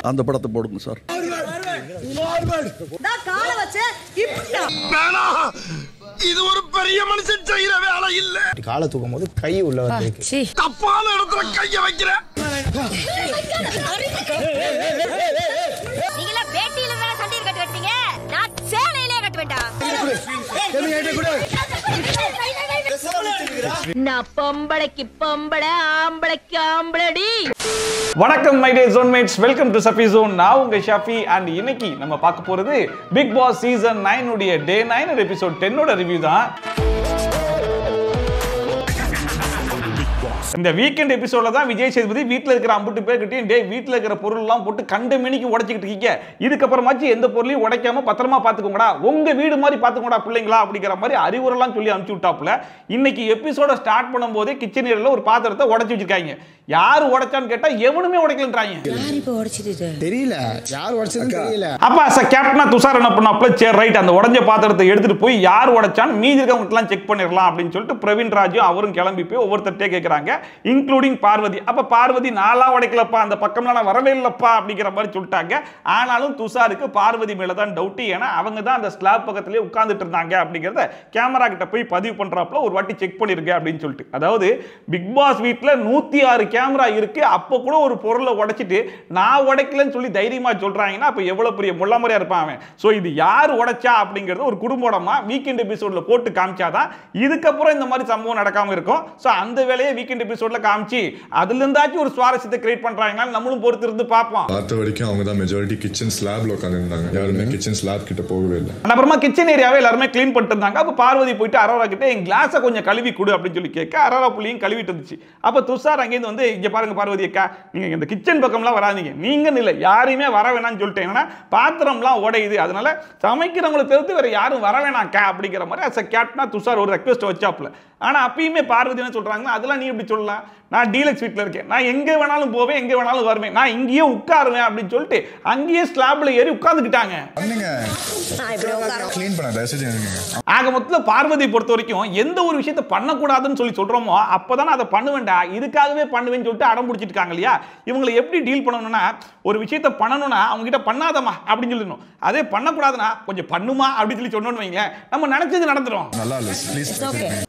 அந்த படத்தை போடுங்க சார். இது ஒரு பெரிய மனுஷன் செய்யற வேலை இல்ல. காலை தூக்கும் போது கை உள்ள வந்து தப்பான இடத்துல கைய வைக்கிற. நீங்கள பேட்டியில வேற சண்டை கட்டி வெட்டீங்க. நான் சேலையிலே கட்டி வெட்டா. நான் பொம்பளைக்கு பொம்பளை, ஆம்பளைக்கு ஆம்பளடி. வணக்கம் my dear zonemates, welcome to Shafi Zone. நான் உங்க ஷஃபி. அண்ட் இன்னைக்கு நம்ம பார்க்க போறது பிக் பாஸ் சீசன் 9 உடைய டே 9 எபிசோட் 10 ரிவ்யூ தான். இந்த வீக்கெண்ட் எபிசோட்ல தான் விஜய் சேதுபதி வீட்டில் இருக்கிற 50 பேர்கிட்டையும் டே வீட்டில் இருக்கிற பொருள் எல்லாம் போட்டு கண்ட மினிக்கு உடைச்சிக்கிட்டு இருக்கீங்க, இதுக்கப்புறமாச்சு எந்த பொருளையும் உடைக்காம பத்திரமா பாத்துக்கோங்கடா, உங்க வீடு மாதிரி பாத்துக்கோடா பிள்ளைங்களா அப்படிங்கிற மாதிரி அறிவுரெல்லாம் சொல்லி அனுப்பிச்சு விட்டாப்புல. இன்னைக்கு எபிசோட ஸ்டார்ட் பண்ணும் போதே கிச்சன் ஏரியால ஒரு பாத்திரத்தை உடைச்சு வச்சிருக்காங்க. யாரு உடைச்சான்னு கேட்டா எவனுமே உடைக்கலன்றாங்க. தெரியல யார் உடைச்சதுன்னு தெரியல. அப்ப அஸ் கேப்டனா துஷார் என்ன பண்ணாப்ல, சரி ரைட் அந்த உடைஞ்ச பாத்திரத்தை எடுத்துட்டு போய் யார் உடைச்சான்னு மீதி இருக்கவங்க எல்லாம் செக் பண்ணிடலாம் அப்படின்னு சொல்லிட்டு பிரவீன் ராஜு அவரும் கிளம்பி போய் ஒவ்வொருத்தட்டே கேட்கறாங்க, இன்க்ளூடிங் பார்வதி. அப்ப பார்வதி நாளா உடைக்கலப்பா, அந்த பக்கம்லாம் நான் வரவே இல்லப்பா அப்படிங்கிற மாதிரி சொல்லிட்டாங்க. ஆனாலும் துஷாருக்கு பார்வதி மேல தான் டவுட். ஏன்னா அவங்க தான் அந்த ஸ்லாப் பக்கத்திலே உட்கார்ந்துட்டு இருந்தாங்க அப்படிங்கறத கேமரா கிட்ட போய் பதிவு பண்றாப்ல, ஒரு வாட்டி செக் பண்ணிருங்க அப்படின்னு சொல்லிட்டு. அதாவது பிக் பாஸ் வீட்ல 106 கேமரா இருக்கு, அப்ப கூட ஒரு பொருளை உடைச்சிட்டு நான் உடைக்கலன்னு சொல்லி தைரியமா சொல்றாங்கன்னா அப்ப எவ்வளவு பெரிய முள்ளமரியா இருப்பான் அவன். சோ இது யார் உடைச்சா அப்படிங்கறது ஒரு குடும்பமா வீக்கெண்ட் எபிசோட்ல போட்டு காமிச்சாதான் இதுக்கப்புறம் இந்த மாதிரி சம்பவம் நடக்காம இருக்கும். சோ அந்த வேலையை வீக்கெண்ட் எபிசோட்ல காமிச்சு அதுல இருந்தாச்சும் ஒரு சுவாரஸ்யத்தை கிரியேட் பண்றாங்கன்னா நம்மளும் பொறுத்து இருந்து பார்ப்போம். பார்த்த வரைக்கும் அவங்க தான் மெஜாரிட்டி கிச்சன் ஸ்லாப்ல உட்கார்ந்திருந்தாங்க, யாருமே கிச்சன் ஸ்லாப் கிட்ட போகவே இல்லை. அப்புறமா கிச்சன் ஏரியாவே எல்லாரும் க்ளீன் பண்ணிட்டு இருந்தாங்க. அப்ப பார்வதி போயிட்டு அரோரா கிட்ட என் கிளாஸை கொஞ்சம் கழுவி கொடு அப்படின்னு சொல்லி கேட்க அரோரா புள்ளியும் கழுவிட்டு இருந்துச்சு. அப்ப துஷார் அங்கேருந்து வந்து இங்க பாருங்க பார்வதி அக்கா, நீங்க இந்த கிச்சன் பக்கம்லாம் வராதீங்க, நீங்க இல்ல யாரையுமே வர வேணாம்னு சொல்லிட்டேன். ஏன்னா பாத்திரம்லாம் உடையுது, அதனால சமைக்கிறவங்களை தவிர்த்து வேற யாரும் வர வேணாக்கா அப்படிங்கிற மாதிரி அஸ் கேப்டனா துஷார் ஒரு ரெக்வெஸ்ட் வச்சாப்ல. ஆனா அப்பயுமே பார்வதி என்ன சொல்றாங்க, அதெல்லாம் நீ எப்படி சொல்லலாம், நான் டீலக்ஸ் வீட்ல இருக்கேன், நான் எங்க வேணாலும் போவேன், எங்க வேணாலும் வருவேன், நான் இங்கேயே உட்காருவேன் அப்படின்னு சொல்லிட்டு அங்கேயே ஸ்லாப்ல ஏறி உட்கார்ந்துக்கிட்டாங்க. ஆக மொத்தத்துல பார்வதி பொறுத்த வரைக்கும் எந்த ஒரு விஷயத்தை பண்ணக்கூடாதுன்னு சொல்லி சொல்றோமோ அப்பதான் அதை பண்ணுவேன்டா, இதுக்காகவே பண்ணுவேன்னு சொல்லிட்டு அடம் பிடிச்சிட்டு இருக்காங்க இல்லையா. இவங்களை எப்படி டீல் பண்ணணும்னா, ஒரு விஷயத்தை பண்ணணும்னா அவங்க கிட்ட பண்ணாதமா அப்படின்னு சொல்லணும், அதே பண்ணக்கூடாதுன்னா கொஞ்சம் பண்ணுமா அப்படின்னு சொல்லி சொன்னோன்னு வைங்களேன், நம்ம நினைச்சது நடந்துரும்.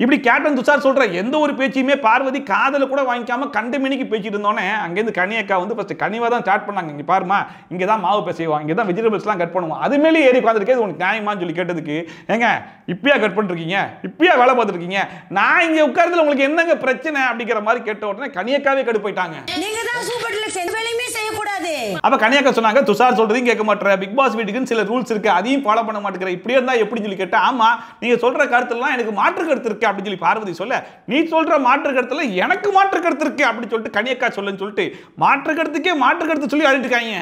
இப்படி கேப்டன் துஷார் சொல்ற எந்த ஒரு பேச்சையுமே பார்வதி காதல கூட வாங்கிக்காம கண்டமினிக்கு பேசிட்டு இருந்தோன்னே அங்கேருந்து கனியக்கா வந்து ஃபர்ஸ்ட் கனிவா தான் ஸ்டார்ட் பண்ணாங்க. இங்க பாருமா, இங்க தான் மாவு பேசுவோம், இங்க தான் வெஜிடபிள்ஸ்லாம் கட் பண்ணுவோம், அது மேலே ஏறி உட்காந்துருக்கே உனக்கு நியாயமான்னு சொல்லி கேட்டதுக்கு, ஏங்க இப்பயா கட் பண்ணிருக்கீங்க, இப்பயா வேலை பார்த்துருக்கீங்க, நான் இங்க உட்கார்றதுல உங்களுக்கு என்னங்க பிரச்சனை அப்படிங்கிற மாதிரி கேட்ட உடனே கனியக்காவே கடுப்பு போயிட்டாங்க. நீங்க தான் சூப்பர் டீலக்ஸ் எந்த வேலையுமே செய்ய கூடாது. அப்ப கனியக்கா சொன்னாங்க, துஷார் சொல்றதையும் கேட்க மாட்டேற, பிக் பாஸ் வீட்டுக்கு சில ரூல்ஸ் இருக்கு, அதையும் ஃபாலோ பண்ண மாட்டேங்கிற, இப்படியே இருந்தா எப்படின்னு சொல்லி கேட்டா, ஆமா நீங்க சொல்ற கருத்துலாம் எனக்கு மாற்று கருத்து இருக்கு அப்படின்னு சொல்லி பார்வதி சொல்ல, நீ சொல்ற மாற்று கருத்துல எனக்கு மாற்று கருத்து இருக்கு அப்படின்னு சொல்லிட்டு கனியக்கா சொல்லுன்னு சொல்லிட்டு மாற்று கருத்துக்கே மாற்று கருத்து சொல்லி அழிட்டுருக்காங்க.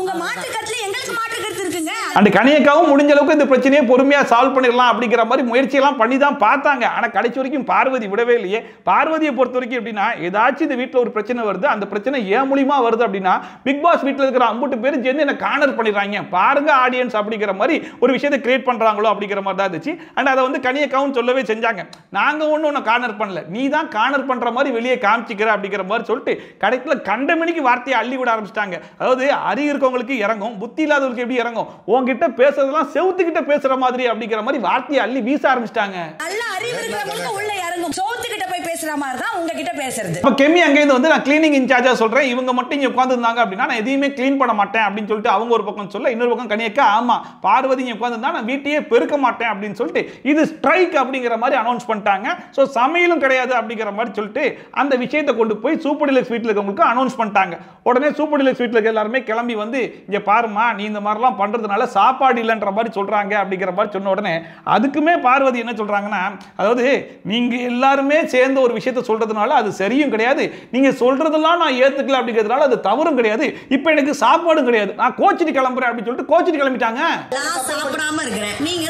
உங்க மாற்று கருத்துல எங்களுக்கு மாற்று கருத்து இருக்குங்க. அந்த கனியக்காவும் முடிஞ்ச அளவுக்கு இந்த பிரச்சனையை பொறுமையா சால்வ் பண்ணிடலாம் அப்படிங்கிற மாதிரி முயற்சி எல்லாம் பண்ணி தான் பார்த்தாங்க. ஆனா கடைசி வரைக்கும் பார்வதி விடவே இல்லையே. பார்வதியை பொறுத்த வரைக்கும் எப்படின்னா, ஏதாச்சும் இந்த வீட்டில் ஒரு பிரச்சனை வருது, அந்த பிரச்சனை ஏன் மூலியமா வருது அப்படின்னா பிக் பாஸ் வீட்டில் இருக்கிற 50 பேர் சேர்ந்து என்ன கார்னர் பண்ணிடுறாங்க பாருங்க ஆடியன்ஸ் அப்படிங்கிற மாதிரி ஒரு விஷயத்தை கிரியேட் பண்றாங்களோ அப்படிங்கிற மாதிரி தான் இருந்துச்சு. அண்ட் அதை வந்து கனியக்காவும் சொல்லவே செஞ்சாங்க, நாங்க ஒன்றும் கார்னர் பண்ணல, நீ தான் கார்னர் பண்ற மாதிரி வெளியே காமிச்சிக்கிற அப்படிங்கிற மாதிரி சொல்லிட்டு கடைசியில் கண்டமணிக்கு வார்த்தையை அள்ளி விட ஆரம்பிச்சிட்டாங்க. அதாவது அறிவு இருக்கவங்களுக்கு இறங்கும், புத்தி இல்லாதவங்களுக்கு எப்படி இறங்கும், உங்ககிட்ட பேசுறதெல்லாம் செவுத்துக்கிட்ட பேசுற மாதிரி அப்படிங்கிற மாதிரி வார்த்தையை அள்ளி வீச ஆரம்பிச்சிட்டாங்க. நல்ல அறிவு இருக்கிறவங்க உள்ள இறங்கும், செவுத்துக்கிட்ட போய் பேசுற மாதிரி தான் உங்ககிட்ட பேசுறது. அப்ப கெமி அங்கேருந்து வந்து நான் கிளீனிங் இன்சார்ஜா சொல்றேன், இவங்க மட்டும் இங்க உட்கார்ந்து இருந்தாங்க அப்படின்னா நான் எதையுமே கிளீன் பண்ண மாட்டேன் அப்படின்னு சொல்லிட்டு அவங்க ஒரு பக்கம் சொல்ல, இன்னொரு பக்கம் கனியக்கா ஆமா பார்வதி இங்க உட்கார்ந்து இருந்தா நான் வீட்டையே பெருக்க மாட்டேன் அப்படின்னு சொல்லிட்டு இது ஸ்ட்ரைக் அப்படிங்கிற மாதிரி அனௌன்ஸ் பண்ணிட்டாங்க. சோ சமையலும் கிடையாது அப்படிங்கிற மாதிரி சொல்லிட்டு அந்த விஷயத்தை கொண்டு போய் சூப்பர் டீலக்ஸ் வீட்டில் இருக்கவங்களுக்கு அனௌன்ஸ் பண்ணிட்டாங்க. உடனே சூப்பர் டீலக்ஸ் வீட்டில் இருக்க எல்லாருமே கிளம்பி வந்து இங்க பாருமா நீ இந்த மாதிரிலாம் பண்றதுனால சாப்பாடு இல்லைன்ற மாதிரி சொல்றாங்க அப்படிங்கிற மாதிரி சொன்ன உடனே அதுக்குமே பார்வதி என்ன சொல்றாங்கன்னா, அதாவது நீங்க எல்லாருமே சேர்ந்த ஒரு விஷயத்தை சொல்றதுனால அது சரியும் கிடையாது, நீங்க சொல்றதெல்லாம் நான் ஏத்துக்கல அப்படிங்கிறதுனால அது தவறும் கிடையாது, இப்போ எனக்கு சாப்பாடும் கிடையாது, நான் கோச்சிட்டு கிளம்புறேன் அப்படின்னு சொல்லிட்டு கோச்சிட்டு கிளம்பிட்டாங்க. நான் சாப்பிடாம இருக்கிறேன், நீங்க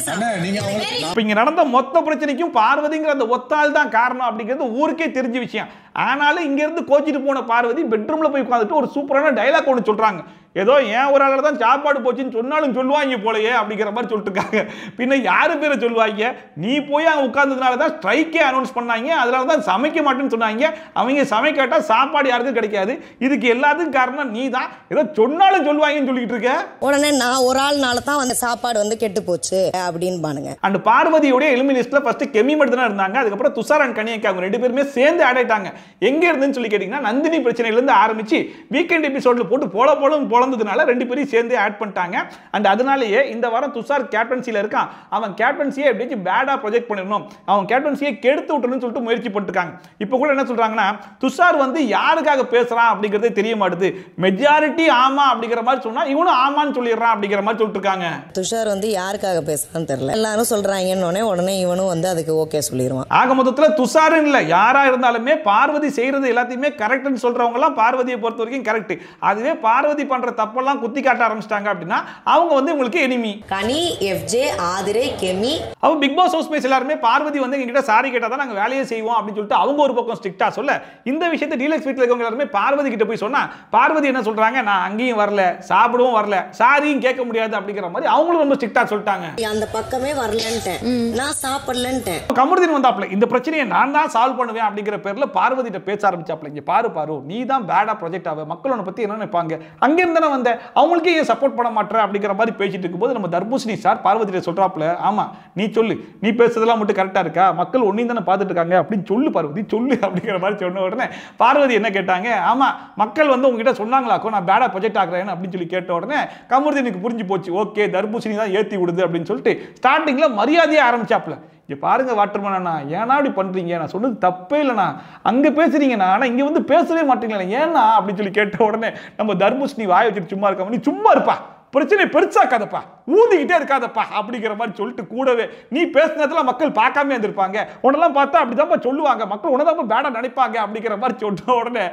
இப்ப இங்க நடந்த மொத்த பிரச்சனைக்கும் பார்வதிங்கிற அந்த ஒத்தாள் தான் காரணம் அப்படிங்கிறது ஊருக்கே தெரிஞ்ச விஷயம். ஆனாலும் இங்க இருந்து கோச்சிட்டு போன பார்வதி பெட்ரூம்ல போய் உட்காந்துட்டு ஒரு சூப்பரான டயலாக் ஒன்று சொல்றாங்க. ஏதோ ஏன் ஒரு ஆளால தான் சாப்பாடு போச்சுன்னு சொன்னாலும் சொல்லுவாங்க போலயே அப்படிங்கிற மாதிரி சொல்லிட்டு இருக்காங்க. பின்ன யாரு பேரை சொல்லுவாங்க? நீ போய் அங்க உட்கார்ந்ததுனால தான் ஸ்ட்ரைக்கே அனௌன்ஸ் பண்ணாங்க, அதனால தான் சமைக்க மாட்டேன்னு சொன்னாங்க. அவங்க சமைக்காட்டா சாப்பாடு யாருக்கும் கிடைக்காது, இதுக்கு எல்லாத்துக்கும் காரணம் நீ தான், ஏதோ சொன்னாலும் சொல்லுவாங்கன்னு சொல்லிட்டு இருக்க. உடனே நான் ஒரு ஆள்னால தான் அந்த சாப்பாடு வந்து கெட்டு போச்சு அப்படின்னு பானுங்க. அண்ட் பார்வதியோட எலிமினேஷன்ல ஃபர்ஸ்ட் கெமி மட்டும் தான் இருந்தாங்க. அதுக்கப்புறம் துஷார் அண்ட் கனியக்கா அவங்க ரெண்டு பேருமே சேர்ந்து ஆட் ஆயிட்டாங்க. எங்க இருந்துன்னு சொல்லி கேட்டீங்கன்னா நந்தினி பிரச்சனையில இருந்து ஆரம்பிச்சு வீக்கெண்ட் எபிசோட்ல போட்டு போல பொளந்ததுனால ரெண்டு பேரும் சேர்ந்து ஆட் பண்ணிட்டாங்க. அண்ட் அதனாலேயே இந்த வாரம் துஷார் கேப்டன்சில இருக்கான், அவன் கேப்டன்சியை எப்படி பேடா ப்ரொஜெக்ட் பண்ணிடணும், அவன் கேப்டன்சியை கெடுத்து விட்டணும்னு சொல்லிட்டு முயற்சி பண்ணிருக்காங்க. இப்போ கூட என்ன சொல்றாங்கன்னா துஷார் வந்து யாருக்காக பேசுறான் அப்படிங்கறதே தெரிய மாட்டுது, மெஜாரிட்டி ஆமா அப்படிங்கிற மாதிரி சொன்னா இவனும் ஆமான்னு சொல்லிடுறான் அப்படிங்கிற மாதிரி சொல்லிட்டு இருக்காங்க. துஷார் வந்து யாருக்காக பேசுறான்னு தெரியல, எல்லாரும் சொல்றாங்கன்னு உடனே இவனும் வந்து அதுக்கு ஓகே சொல்லிடுவான். ஆக மொத்தத்துல துஷார் இல்ல யாரா இருந்தாலுமே பார்வதி செய்யறது எல்லாத்தையுமே கரெக்ட்னு சொல்றவங்க எல்லாம் பார்வதியை பொறுத்த வரைக்கும் கரெக்ட். அதுவே பார்வதி பண்ற தப்பெல்லாம் குத்தி காட்ட ஆரம்பிச்சிட்டாங்க அப்படின்னா அவங்க வந்து உங்களுக்கு எனிமி. கனி, எஃப்ஜே, ஆதிரை, கெமி அவ பிக் பாஸ் ஹவுஸ் மேட்ச் எல்லாரும் பார்வதி வந்து எங்ககிட்ட சாரி கேட்டா தான் நாங்க வேலையை செய்வோம் அப்படின்னு சொல்லிட்டு அவங்க ஒரு பக்கம் ஸ்ட்ரிக்ட்டா சொல்ல, இந்த விஷயத்தை டீலக்ஸ் வீட்ல இருக்கவங்க எல்லாரும் பார்வதி கிட்ட போய் சொன்னா பார்வதி என்ன சொல்றாங்க, நான் அங்கேயும் வரல சாப்பிடவும் வரல சாரியும் கேட்க முடியாது அப்படிங்கிற மாதிரி அவங்களும் ரொம்ப ஸ்ட்ரிக்ட்டா சொல்லிட்டாங்க. அந்த பக்கமே வரலன்ட்டேன், நான் சாப்பிடலன்ட்டேன். கமருதீன் வந்தாப்ல இந்த பிரச்சனையை நான் தான் சால்வ் பண்ணுவேன் அப்படிங்கிற பேர்ல பார்வதி கிட்ட பேச ஆரம்பிச்சாப்ல, இங்க பாரு நீ தான் பேடா ப்ராஜெக்ட் ஆக மக்கள் உன்னை பத்தி என்ன நினைப்பாங்க, அங்க இருந்தானே வந்த அவங்களுக்கு ஏன் சப்போர்ட் பண்ண மாட்டேற அப்படிங்கிற மாதிரி பேசிட்டு இருக்கும்போது நம்ம தர்பூசணி சார் பார்வதியை சொல்றாப்ல, ஆமா நீ சொல்லு, நீ பேசுறதெல்லாம் மட்டும் கரெக்டா இருக்கா, மக்கள் ஒன்னையும் தானே பார்த்துட்டு இருக்காங்க அப்படின்னு சொல்லு பார்வதி சொல்லு அப்படிங்கிற மாதிரி சொன்ன உடனே பார்வதி என்ன கேட்டாங்க, ஆமா மக்கள் வந்து உங்ககிட்ட சொன்னாங்களாக்கோ நான் பேடா ப்ராஜெக்ட் ஆகிறேன் அப்படின்னு சொல்லி கேட்ட உடனே கமருதீனுக்கு புரிஞ்சு போச்சு, ஓகே தர்பூசணி தான் ஏத்தி விடுது அப்படின்னு சொல்லிட்டு ஸ்டார்டிங்ல மரியாதையா ஆரம்பிச்சாப்ல. இங்க பாருங்க வாட்டர்மேனா, ஏன்னா அப்படி பண்றீங்க, நான் சொன்னது தப்பே இல்லைண்ணா, அங்க பேசுறீங்கண்ணா ஆனா இங்க வந்து பேசவே மாட்டீங்களா ஏன்னா அப்படின்னு சொல்லி கேட்ட உடனே நம்ம தர்பூசணி வாய வச்சுட்டு சும்மா இருக்க, நீ சும்மா இருப்பா, பிரச்சனை பெருசாக்காதப்பா, ஊதிக்கிட்டே இருக்காதப்பா அப்படிங்கிற மாதிரி சொல்லிட்டு கூடவே நீ பேசினதுல மக்கள் பார்க்காம இருந்திருப்பாங்க, உன்னெல்லாம் பார்த்தா அப்படிதான் சொல்லுவாங்க, மக்கள் உன்னதான் பேடா நினைப்பாங்க அப்படிங்கிற மாதிரி சொல்லிட்ட உடனே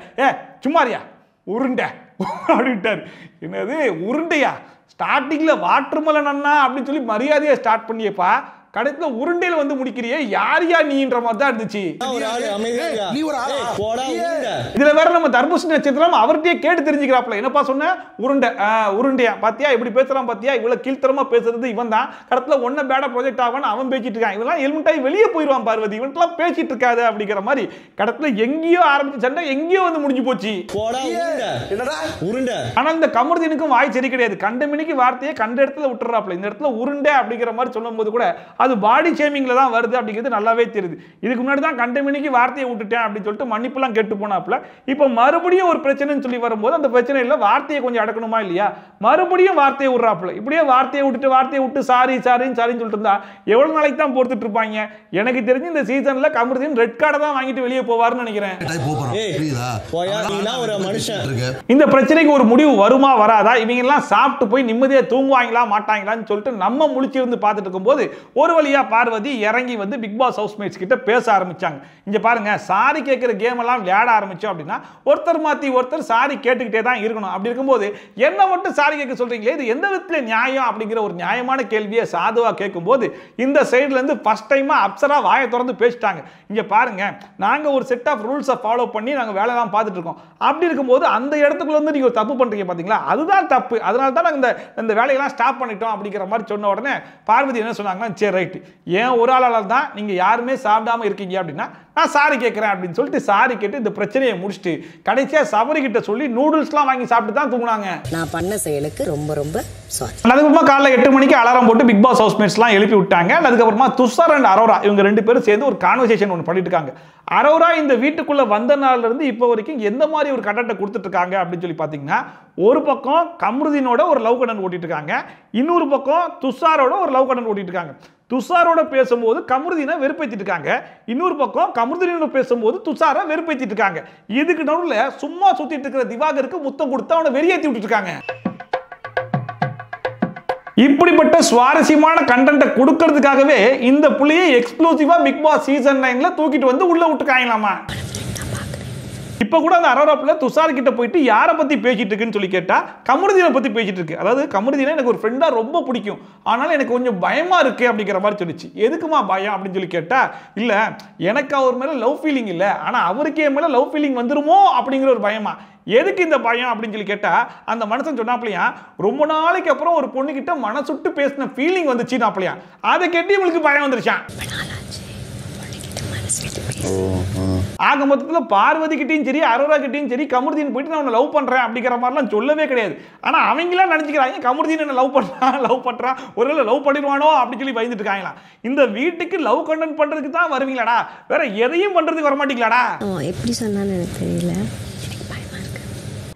சும்மாரியா உருண்டை அப்படின்ட்டாரு. என்னது உருண்டையா, ஸ்டார்டிங்ல வாட்டர்மெலன் அண்ணா அப்படின்னு சொல்லி மரியாதையை ஸ்டார்ட் பண்ணியப்பா, கடைசில உருண்டையில வந்து முடிக்கிறியே யார் யா நீன்ற மாதிரி தான் இருந்துச்சு. இதுல வேற நம்ம தர்பூசணி நட்சத்திரம் அவர்கிட்டயே கேட்டு தெரிஞ்சுக்கிறாப்ல, என்னப்பா சொன்ன உருண்டை உருண்டையா பாத்தியா இப்படி பேசுறான் பாத்தியா, இவ்வளவு கீழ்த்தரமா பேசுறது இவன் தான், கடத்துல ஒன்ன பேடா ப்ராஜெக்ட் ஆவான்னு அவன் பேசிட்டு இருக்கான், இவெல்லாம் எலிமெண்டாகி வெளியே போயிடுவான் பார்வதி, இவன்லாம் பேசிட்டு இருக்காது அப்படிங்கிற மாதிரி கடத்துல எங்கேயோ ஆரம்பிச்சு சண்டை எங்கேயோ வந்து முடிஞ்சு போச்சு. ஆனா இந்த கமருதீனுக்கும் வாய் சரி கிடையாது, கண்ட மினிக்கு வார்த்தையை கண்ட இடத்துல விட்டுறாப்ல, இந்த இடத்துல உருண்டை அப்படிங்கிற மாதிரி சொல்லும் போது கூட அது பாடி ஷேமிங்ல தான் வருது அப்படிங்கிறது நல்லாவே தெரியுது. இதுக்கு முன்னாடி தான் கண்டமினிக்கு வார்த்தையை விட்டுட்டேன் அப்படின்னு சொல்லிட்டு மன்னிப்புலாம் கேட்டு போனாப்ல, இப்போ மறுபடியும் ஒரு பிரச்சனைன்னு சொல்லி வரும்போது அந்த பிரச்சனையில வார்த்தையை கொஞ்சம் அடக்கணுமா இல்லையா, மறுபடியும் வார்த்தையை விடுறாப்ல, இப்படியே வார்த்தையை விட்டு சாரி சாரின்னு சொல்லிட்டு இருந்தா எவ்வளவு நாளைக்கு தான் பொறுத்துட்டு இருப்பாங்க. எனக்கு தெரிஞ்சு இந்த சீசன்ல கமருதீன் ரெட் கார்டை தான் வாங்கிட்டு வெளியே போவார்னு நினைக்கிறேன். இந்த பிரச்சனைக்கு ஒரு முடிவு வருமா வராதா, இவங்க எல்லாம் சாப்பிட்டு போய் நிம்மதியா தூங்குவாங்களா மாட்டாங்களான்னு சொல்லிட்டு நம்ம முழிச்சிருந்து பார்த்துட்டு இருக்கும்போது ஒரு வழியா பார்வதி இறங்கி வந்து பிக் பாஸ் ஹவுஸ்மேட்ஸ் கிட்ட பேச ஆரம்பிச்சாங்க. இங்க பாருங்க சாரி கேட்கிற கேம் எல்லாம் விளையாட ஆரம்பிச்சோம் அப்படின்னா ஒருத்தர் மாத்தி ஒருத்தர் சாரி கேட்டுக்கிட்டே தான் இருக்கணும். அப்படி இருக்கும்போது என்ன மட்டும் சாரி கேட்க சொல்றீங்களே, இது எந்த விதத்துல நியாயம் அப்படிங்கிற ஒரு நியாயமான கேள்வியை சாதுவா கேட்கும்போது இந்த சைடுல இருந்து ஃபர்ஸ்ட் டைமா அப்சரா வாயை திறந்து பேசிட்டாங்க. இங்க பாருங்க நாங்க ஒரு செட் ஆஃப் ரூல்ஸை ஃபாலோ பண்ணி நாங்க வேலை எல்லாம் பார்த்துட்டு இருக்கோம், அப்படி இருக்கும்போது அந்த இடத்துக்குள்ள வந்து நீங்க ஒரு தப்பு பண்றீங்க பாத்தீங்களா, அதுதான் தப்பு, அதனால தான் நாங்க இந்த வேலையெல்லாம் ஸ்டாப் பண்ணிட்டோம் அப்படிங்கிற மாதிரி சொன்ன உடனே பார்வதி என்ன சொன்னாங்கன்னா, சரி ரைட் ஏன் ஒரு ஆளால தான் நீங்க யாருமே சாப்பிடாம இருக்கீங்க அப்படின்னா நான் சாரி கேட்கிறேன் அப்படின்னு சொல்லிட்டு சாரி கேட்டு இந்த பிரச்சனையை முடிச்சுட்டு கடைசியா சபரி கிட்ட சொல்லி நூடுல்ஸ்லாம் வாங்கி சாப்பிட்டு தான் தூங்குனாங்க. நான் பண்ண செயலுக்கு ரொம்ப ரொம்ப சாரி. அதுக்கப்புறமா காலைல 8 மணிக்கு அலாரம் போட்டு பிக் பாஸ் ஹவுஸ்மேட்ஸ்லாம் எழுப்பி விட்டாங்க. அதுக்கப்புறமா துஷார் அண்ட் அரோரா இவங்க ரெண்டு பேரும் சேர்ந்து ஒரு கான்வர்சேஷன் ஒன்று பண்ணிட்டு இருக்காங்க. அரோரா இந்த வீட்டுக்குள்ள வந்த நாள்ல இருந்து இப்போ வரைக்கும் எந்த மாதிரி ஒரு கண்டென்ட் கொடுத்துட்டு இருக்காங்க அப்படின்னு சொல்லி பாத்தீங்கன்னா, ஒரு பக்கம் கமருதீனோட ஒரு லவ் கண்டென்ட் ஓட்டிட்டு இருக்காங்க, இன்னொரு பக்கம் துஷாரோட ஒரு லவ் கண்டென்ட் ஓட்டிட்டு இருக்காங்க. துஷாரோட பேசும்போது கமருதீனை வெறுப்பேத்திட்டு இருக்காங்க, இன்னொரு பக்கம் கமருதீனோட பேசும்போது துஷாரை வெறுப்பேத்திட்டு இருக்காங்க. இதுக்கு நடுவுல சும்மா சுத்திட்டு இருக்கிற திவாகருக்கு முத்தம் கொடுத்து அவனை வெறியேத்தி விட்டுட்டு இருக்காங்க. இப்படிப்பட்ட சுவாரஸ்யமான கண்டென்ட்டை கொடுக்கிறதுக்காகவே இந்த புள்ளியை எக்ஸ்க்ளூசிவா பிக் பாஸ் சீசன் 9ல தூக்கிட்டு வந்து உள்ள விட்டுக்காங்களாமா. இப்போ கூட அந்த அரோராப்ல துஷார் கிட்ட போயிட்டு யாரை பத்தி பேசிட்டு இருக்குன்னு சொல்லி கேட்டா கமருதீனை பத்தி பேசிட்டு இருக்கு. அதாவது கமருதீனை எனக்கு ஒரு ஃப்ரெண்டா ரொம்ப பிடிக்கும், ஆனாலும் எனக்கு கொஞ்சம் பயமா இருக்கு அப்படிங்கிற மாதிரி சொல்லிச்சு. எதுக்குமா பயம் அப்படின்னு சொல்லி கேட்டா, இல்ல எனக்கு அவர் மேல லவ் ஃபீலிங் இல்ல, ஆனா அவருக்கு என் மேல லவ் ஃபீலிங் வந்துருமோ அப்படிங்கிற ஒரு பயமா. எதுக்கு இந்த பயம் அப்படின்னு சொல்லி கேட்டா, அந்த மனுஷன் சொன்னாப்லையா, ரொம்ப நாளைக்கு அப்புறம் ஒரு பொண்ணு கிட்ட மனசுட்டு பேசின ஃபீலிங் வந்துச்சுன்னாப்லையா, அதை கேட்டு இவங்களுக்கு பயம் வந்துருச்சான். ஆக மொத்தத்தில் பார்வதி கிட்டையும் சரி அரோரா கிட்டையும் சரி கமருதீன் போயிட்டு நான் லவ் பண்றேன் அப்படிங்கிற மாதிரிலாம் சொல்லவே கிடையாது. ஆனா அவங்களாம் நினைச்சுக்கிறாங்க கமருதீன் என்ன லவ் பண்றான் ஒருவேளை லவ் பண்ணிடுவானோ அப்படின்னு சொல்லி பயந்துட்டு இருக்காங்களா. இந்த வீட்டுக்கு லவ் கண்டென்ட் பண்றதுக்கு தான் வருவீங்களாடா, வேற எதையும் பண்றதுக்கு வர மாட்டீங்களாடா. எப்படி சொன்னான்னு எனக்கு தெரியல.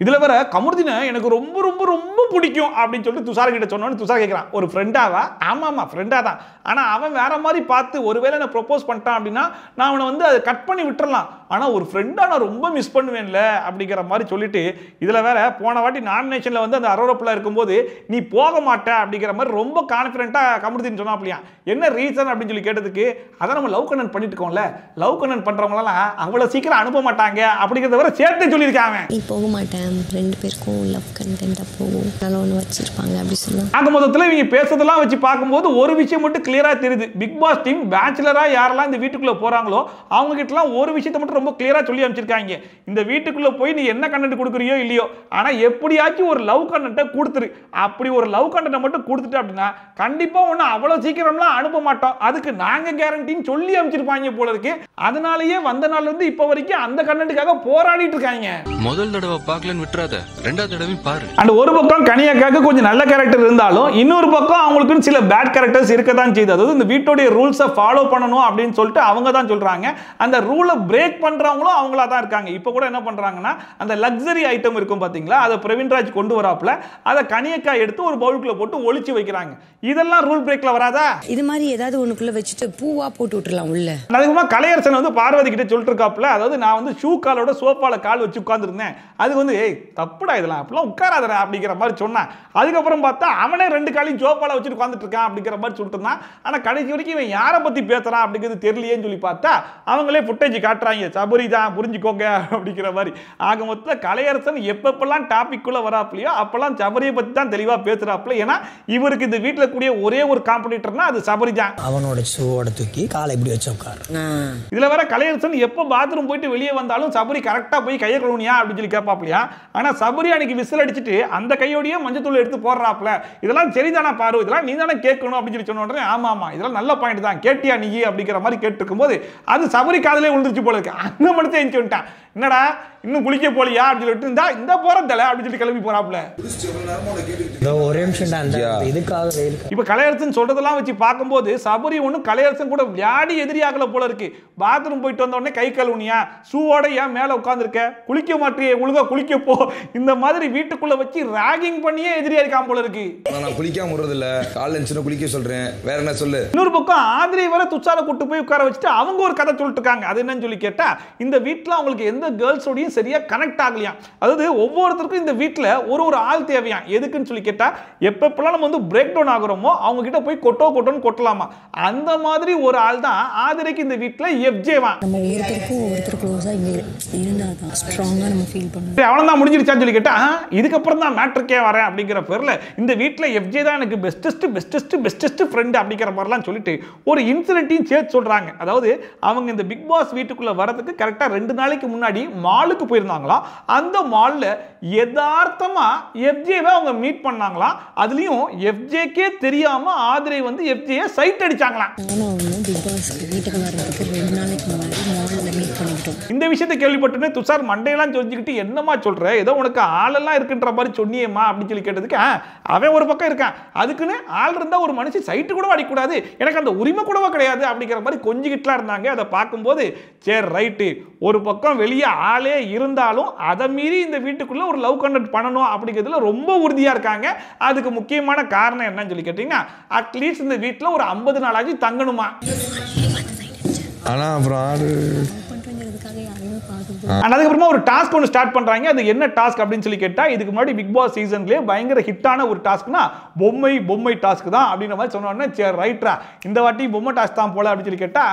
இதுல வேற கமருதீனை எனக்கு ரொம்ப ரொம்ப ரொம்ப பிடிக்கும் அப்படின்னு சொல்லிட்டு துஷார் கிட்ட சொன்னோன்னு துஷார் கேட்கிறான், ஒரு ஃப்ரெண்டாவா? ஆமாமா ஃப்ரெண்டா தான், ஆனா அவன் வேற மாதிரி பார்த்து ஒருவேளை நான் ப்ரொபோஸ் பண்ணிட்டான் அப்படின்னா நான் அவனை வந்து அதை கட் பண்ணி விட்டுறலாம், ஆனா ஒரு ஃப்ரெண்டா நான் ரொம்ப மிஸ் பண்ணுவேன்ல அப்படிங்கிற மாதிரி சொல்லிட்டு, இதுல வேற போன வாட்டி நாமினேஷன்ல வந்து அந்த அரோராப்ல இருக்கும்போது நீ போக மாட்ட அப்படிங்கிற மாதிரி ரொம்ப கான்ஃபிடென்ட்டா கமருதீன் சொன்னாப்லையா. என்ன ரீசன் அப்படின்னு சொல்லி கேட்டதுக்கு, அதான் நம்ம லவ் கண்டென்ட் பண்ணிட்டு இருக்கோம்ல, லவ் கண்டென்ட் பண்றவங்களாம் அவ்வளவு சீக்கிரம் அனுப்ப மாட்டாங்க அப்படிங்கிறத வர சேர்த்து சொல்லியிருக்காங்க. நீ போக மாட்டேன், ரெண்டு பேருக்கும் லவ் கண்டென்ட்டா போகும், நல்லா ஒன்று வச்சிருப்பாங்க அப்படி சொன்னா. ஆக மொத்தத்தில் இவங்க பேசுறதெல்லாம் வச்சு பார்க்கும்போது ஒரு விஷயம் மட்டும் கிளியரா தெரியுது, பிக் பாஸ் டீம் பேச்சுலரா யாரெல்லாம் இந்த வீட்டுக்குள்ள போறாங்களோ அவங்க கிட்டலாம் ஒரு விஷயத்தை மட்டும் ரொம்ப கிளியரா சொல்லி அமைச்சிருக்காங்க. இந்த வீட்டுக்குள்ள போய் நீ என்ன கண்டென்ட் கொடுக்குறியோ இல்லையோ, ஆனா எப்படியாச்சும் ஒரு லவ் கண்டென்ட்டை கொடுத்துரு. அப்படி ஒரு லவ் கண்டென்ட்டை மட்டும் கொடுத்துட்டு அப்படின்னா கண்டிப்பா ஒன்றும் அவ்வளவு சீக்கிரம்லாம் அனுப்ப மாட்டோம், அதுக்கு நாங்க கேரண்டின்னு சொல்லி அமைச்சிருப்பாங்க போல இருக்கு. அதனாலேயே வந்த நாள்ல இருந்து இப்ப வரைக்கும் அந்த கண்டென்ட்டுக்காக போராடிட்டு இருக்காங்க. முதல் தடவை பார்க்கலன்னு விட்டுறாத, ரெண்டாவது தடவை பாரு. அண்ட் ஒரு பக்கம் கனியாக்காக்கு கொஞ்சம் நல்ல கேரக்டர் இருந்தாலும் இன்னொரு பக்கம் அவங்களுக்கு சில பேட் கேரக்டர்ஸ் இருக்க தான் செய்யுது. அதாவது இந்த வீட்டோடைய ரூல்ஸை ஃபாலோ பண்ணணும் அப்படின்னு சொல்லிட்டு அவங்க தான் சொல்றாங்க, அந்த ரூலை பிரேக் பண்றவங்களும் அவங்களா தான் இருக்காங்க. இப்போ கூட என்ன பண்றாங்கன்னா, அந்த லக்ஸரி ஐட்டம் இருக்கும் பாத்தீங்களா, அதை பிரவீன்ராஜ் கொண்டு வராப்ல அதை கனியக்கா எடுத்து ஒரு பவுலுக்குள்ள போட்டு ஒளிச்சு வைக்கிறாங்க. இதெல்லாம் ரூல் பிரேக்ல வராதா? இது மாதிரி ஏதாவது ஒண்ணுக்குள்ள வச்சுட்டு பூவா போட்டு விட்டுறலாம் உள்ள. அதுக்குமா கலையரசன் வந்து பார்வதி கிட்ட சொல்லிட்டு இருக்காப்ல, அதாவது நான் வந்து ஷூ காலோட சோஃபால கால் வச்சு உட்கார்ந்துருந்தேன், அது வந்து ஏய் தப்புடா இதெல்லாம் அப்படிலாம் உட்காராதடா அப்படிங்கிற மாதிரி சொன்னான். அதுக்கப்புறம் பார்த்தா அவனே ரெண்டு காலையும் சோஃபால வச்சுட்டு உட்காந்துட்டு இருக்கான் அப்படிங்கிற மாதிரி சொல்லிட்டு இருந்தான். ஆனா கடைசி வரைக்கும் இவன் யாரை பத்தி பேசுறான் அப்படிங்கிறது தெரியலையேன்னு சொல்லி பார்த்தா அவங்களே ஃபுட்டேஜ் காட்டுறாங்க, சபரி தான் புரிஞ்சுக்கோங்க அப்படிங்கிற மாதிரி. ஆக மொத்தம் கலையரசன் எப்பப்பெல்லாம் டாபிக் குள்ள வராப்லையோ அப்பெல்லாம் சபரியை பத்தி தான் தெளிவா பேசுறாப்ல. ஏன்னா இவருக்கு இந்த வீட்டில் கூடிய ஒரே ஒரு காம்படிட்டர்னா அது சபரி தான். அவனோட ஷூவோட தூக்கி காலை இப்படி வச்சு உட்காரு. இதுல வர கலையரசன் எப்ப பாத்ரூம் போயிட்டு வெளியே வந்தாலும் சபரி கரெக்டா போய் கையை கழுவுனியா அப்படின்னு சொல்லி கேட்பாப்லையா. ஆனா சபரி அன்னைக்கு விசில் அடிச்சுட்டு அந்த கையோடய மஞ்சத்தூள் எடுத்து போடுறாப்ல. இதெல்லாம் சரிதானா பாரு, இதெல்லாம் நீ தானே கேட்கணும் அப்படின்னு சொல்லி சொன்ன உடனே ஆமா ஆமா இதெல்லாம் நல்ல பாயிண்ட் தான், கேட்டியா நீ அப்படிங்கிற மாதிரி கேட்டுருக்கும் போது அது சபரி காதலே விழுந்துருச்சு போல இருக்கு. அந்த மனசை எஞ்சி வந்துட்டான், என்னடா இன்னும் குளிக்க போலியா அப்படின்னு சொல்லிட்டு இந்த போறதில்ல அப்படின்னு சொல்லி கிளம்பி போறாப்ல. ஒரே நிமிஷம் இதுக்காக இப்ப கலையரசன் சொல்றதெல்லாம் வச்சு பார்க்கும்போது சபரி ஒன்னும் கலையரசன் கூட விளையாடி எதிரியாகல போல இருக்கு. பாத்ரூம் போயிட்டு வந்த உடனே கை கழுவுனியா, ஷூவோட ஏன் மேல உட்கார்ந்துருக்க, குளிக்க மாட்டியே ஒழுங்கா குளிக்க போ, இந்த மாதிரி வீட்டுக்குள்ள வச்சு ராகிங் பண்ணியே எதிரியா இருக்கான் போல இருக்கு. நான் குளிக்காம விடுறது இல்ல, காலைல எந்திரிச்சு குளிக்க சொல்றேன், வேற என்ன சொல்லு. இன்னொரு பக்கம் ஆதிரை வர துச்சால கூட்டு போய் உட்கார வச்சுட்டு அவங்க ஒரு கதை சொல்லிட்டு இருக்காங்க. அது என்னன்னு சொல்லி கேட்டா, இந்த வீட்டுல அவங்களுக்கு எந்த கேர்ள்ஸோடையும் சரியா கனெக்ட் ஆகலையா. அதாவது ஒவ்வொருத்தருக்கும் இந்த வீட்டுல ஒரு ஆள் தேவையா. எதுக்குன்னு சொல்லி கேட்டா, எப்பப்பெல்லாம் நம்ம வந்து பிரேக் டவுன் ஆகுறோமோ அவங்க கிட்ட போய் கொட்டோன்னு கொட்டலாமா, அந்த மாதிரி ஒரு ஆள் தான் ஆதிரைக்கு இந்த வீட்டுல எஃப்ஜேவா. நம்ம ஒருத்தர் க்ளோஸா இருந்தாதான் ஸ்ட்ராங்கா நம்ம ஃபீல் பண்ணுவோம். அவ்வளவுதான் முடிஞ்சிருச்சான்னு சொல்லி கேட்டா, இதுக்கப்புறம் தான் மேட்ருக்கே வரேன் அப்படிங்கிற பேர்ல இந்த வீட்டுல எஃப்ஜே தான் எனக்கு பெஸ்டஸ்ட் ஃப்ரெண்ட் அப்படிங்கிற மாதிரிலாம் சொல்லிட்டு ஒரு இன்சிடென்ட்டையும் சேர்த்து சொல்றாங்க. அதாவது அவங்க இந்த பிக் பாஸ் வீட்டுக்குள்ள வரதுக்கு கரெக்டா 2 நாளைக்கு முன்னாடி மாலுக்கு போயிருந்தாங்களா. அந்த மால்ல யதார்த்தமா எஃப்ஜேவை அவங்க மீட் பண்ணாங்களா. அதுலயும் எஃப்ஜேக்கே தெரியாம ஆதிரை வந்து எஃப்ஜேயை சைட் அடிச்சாங்களாம். இந்த விஷயத்தை கேள்விப்பட்டனே துஷார் மண்டையெல்லாம் தெரிஞ்சுக்கிட்டு என்னமா சொல்ற, ஏதோ உனக்கு ஆளெல்லாம் இருக்குன்ற மாதிரி சொன்னியேமா அப்படின்னு சொல்லி கேட்டதுக்கு, அவன் ஒரு பக்கம் இருக்கான், அதுக்குன்னு ஆள் இருந்தா ஒரு மனுஷன் சைட்டு கூட அடிக்கூடாது, எனக்கு அந்த உரிமை கூடவா கிடையாது அப்படிங்கிற மாதிரி கொஞ்சிக்கிட்டுலாம் இருந்தாங்க. அதை பார்க்கும்போது சரி ரைட்டு, ஒரு பக்கம் வெளியே ஆளே இருந்தாலும் அதை மீறி இந்த வீட்டுக்குள்ள ஒரு லவ் கண்டென்ட் பண்ணணும் அப்படிங்கிறதுல ரொம்ப உறுதியா இருக்காங்க. அதுக்கு முக்கியமான காரணம் என்னன்னு சொல்லி கேட்டீங்கன்னா, அட்லீஸ்ட் இந்த வீட்டில் ஒரு 50 நாளாச்சு தங்கணுமா. ஆனா அப்புறம் யாருமே பார்க்குது. அதுக்கப்புறமா ஒரு டாஸ்க் ஒன்று ஸ்டார்ட் பண்றாங்க. அது என்ன டாஸ்க் அப்படின்னு சொல்லி கேட்டா, இதுக்கு முன்னாடி பிக் பாஸ் சீசன்லயே பயங்கர ஹிட்டான ஒரு டாஸ்க்னா பொம்மை டாஸ்க் தான் அப்படின்ற மாதிரி சொன்ன உடனே சரி ரைட்ரா இந்த வாட்டி பொம்மை டாஸ்க் தான் போல அப்படின்னு சொல்லி கேட்டா,